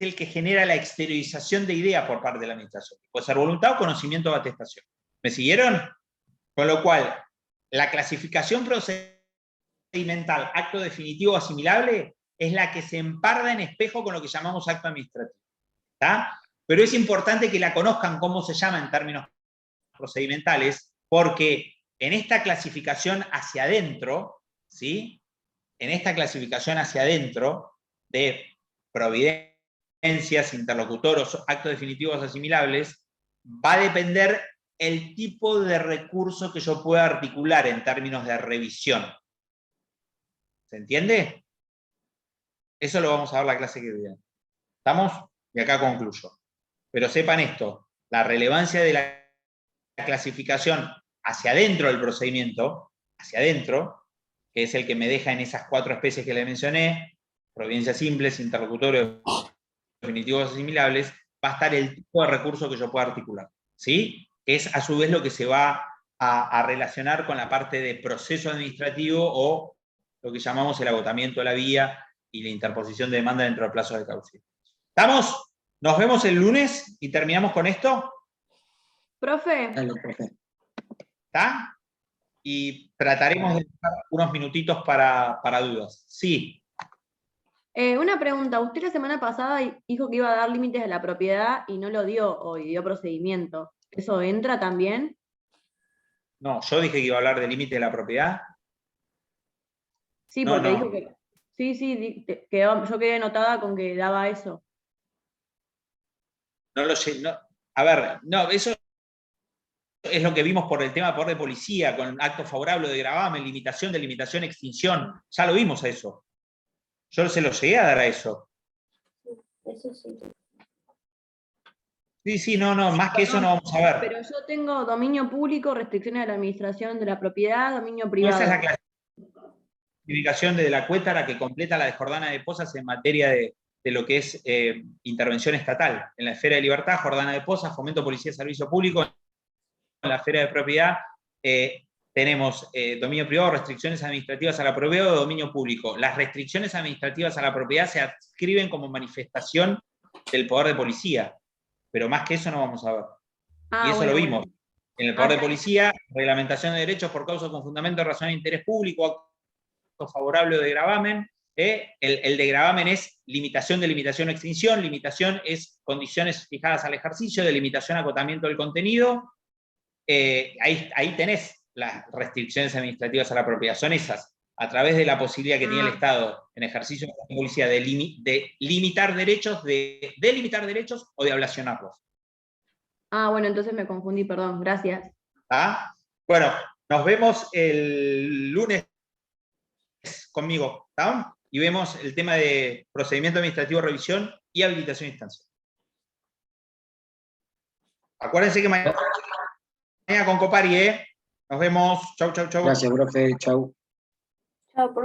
el que genera la exteriorización de idea por parte de la administración. Puede ser voluntad o conocimiento o atestación. ¿Me siguieron? Con lo cual, la clasificación procedimental, acto definitivo o asimilable, es la que se emparda en espejo con lo que llamamos acto administrativo. ¿Está? Pero es importante que la conozcan cómo se llama en términos procedimentales, porque en esta clasificación hacia adentro, ¿sí? En esta clasificación hacia adentro de providencias, interlocutorios, actos definitivos asimilables, va a depender el tipo de recurso que yo pueda articular en términos de revisión. ¿Se entiende? Eso lo vamos a ver la clase que viene. ¿Estamos? Y acá concluyo. Pero sepan esto, la relevancia de la clasificación hacia adentro del procedimiento, hacia adentro, que es el que me deja en esas 4 especies que le mencioné, providencias simples, interlocutorios, definitivos asimilables, va a estar el tipo de recurso que yo pueda articular, ¿sí? Que es a su vez lo que se va a relacionar con la parte de proceso administrativo o lo que llamamos el agotamiento de la vía y la interposición de demanda dentro del plazo de cauce. ¿Estamos? Nos vemos el lunes y terminamos con esto. Profe, Dale, profe. ¿Está? Y trataremos de dejar unos minutitos para dudas. Sí. una pregunta. Usted la semana pasada dijo que iba a dar límites de la propiedad y no lo dio hoy, dio procedimiento. ¿Eso entra también? No, yo dije que iba a hablar del límite de la propiedad. Sí, No, porque no. dijo que... Sí, yo quedé anotada con que daba eso. No lo sé. No. A ver, no, eso es lo que vimos por el tema de poder de policía, con acto favorable de gravamen, limitación, delimitación, extinción. Ya lo vimos a eso. Yo se lo llegué a dar a eso. Eso sí. Sí, no, más que eso no vamos a ver. Pero yo tengo dominio público, restricciones de la administración de la propiedad, dominio No, privado. esa es la clasificación de la Cuétara que completa la de Jordana de Pozas en materia de lo que es intervención estatal. En la esfera de libertad, Jordana de Pozas, fomento policía, servicio público. En la esfera de propiedad tenemos dominio privado, restricciones administrativas a la propiedad o dominio público. Las restricciones administrativas a la propiedad se adscriben como manifestación del poder de policía, pero más que eso no vamos a ver. Y eso lo vimos. En el poder de policía, reglamentación de derechos por causa con fundamento de razón de interés público, acto favorable o de gravamen. El de gravamen es limitación, delimitación o extinción. Limitación es condiciones fijadas al ejercicio, delimitación, acotamiento del contenido. Ahí tenés las restricciones administrativas a la propiedad. Son esas, a través de la posibilidad que tiene el Estado en ejercicio de la policía de limitar derechos, de delimitar derechos o de ablacionarlos. Bueno, entonces me confundí, perdón, gracias. ¿Ah? Bueno, Nos vemos el lunes conmigo, ¿está? Y vemos el tema de procedimiento administrativo, revisión y habilitación de instancia. Acuérdense que mañana con Copari, ¿eh? Nos vemos. Chau, chau, chau. Gracias, profe. Chau. Chao,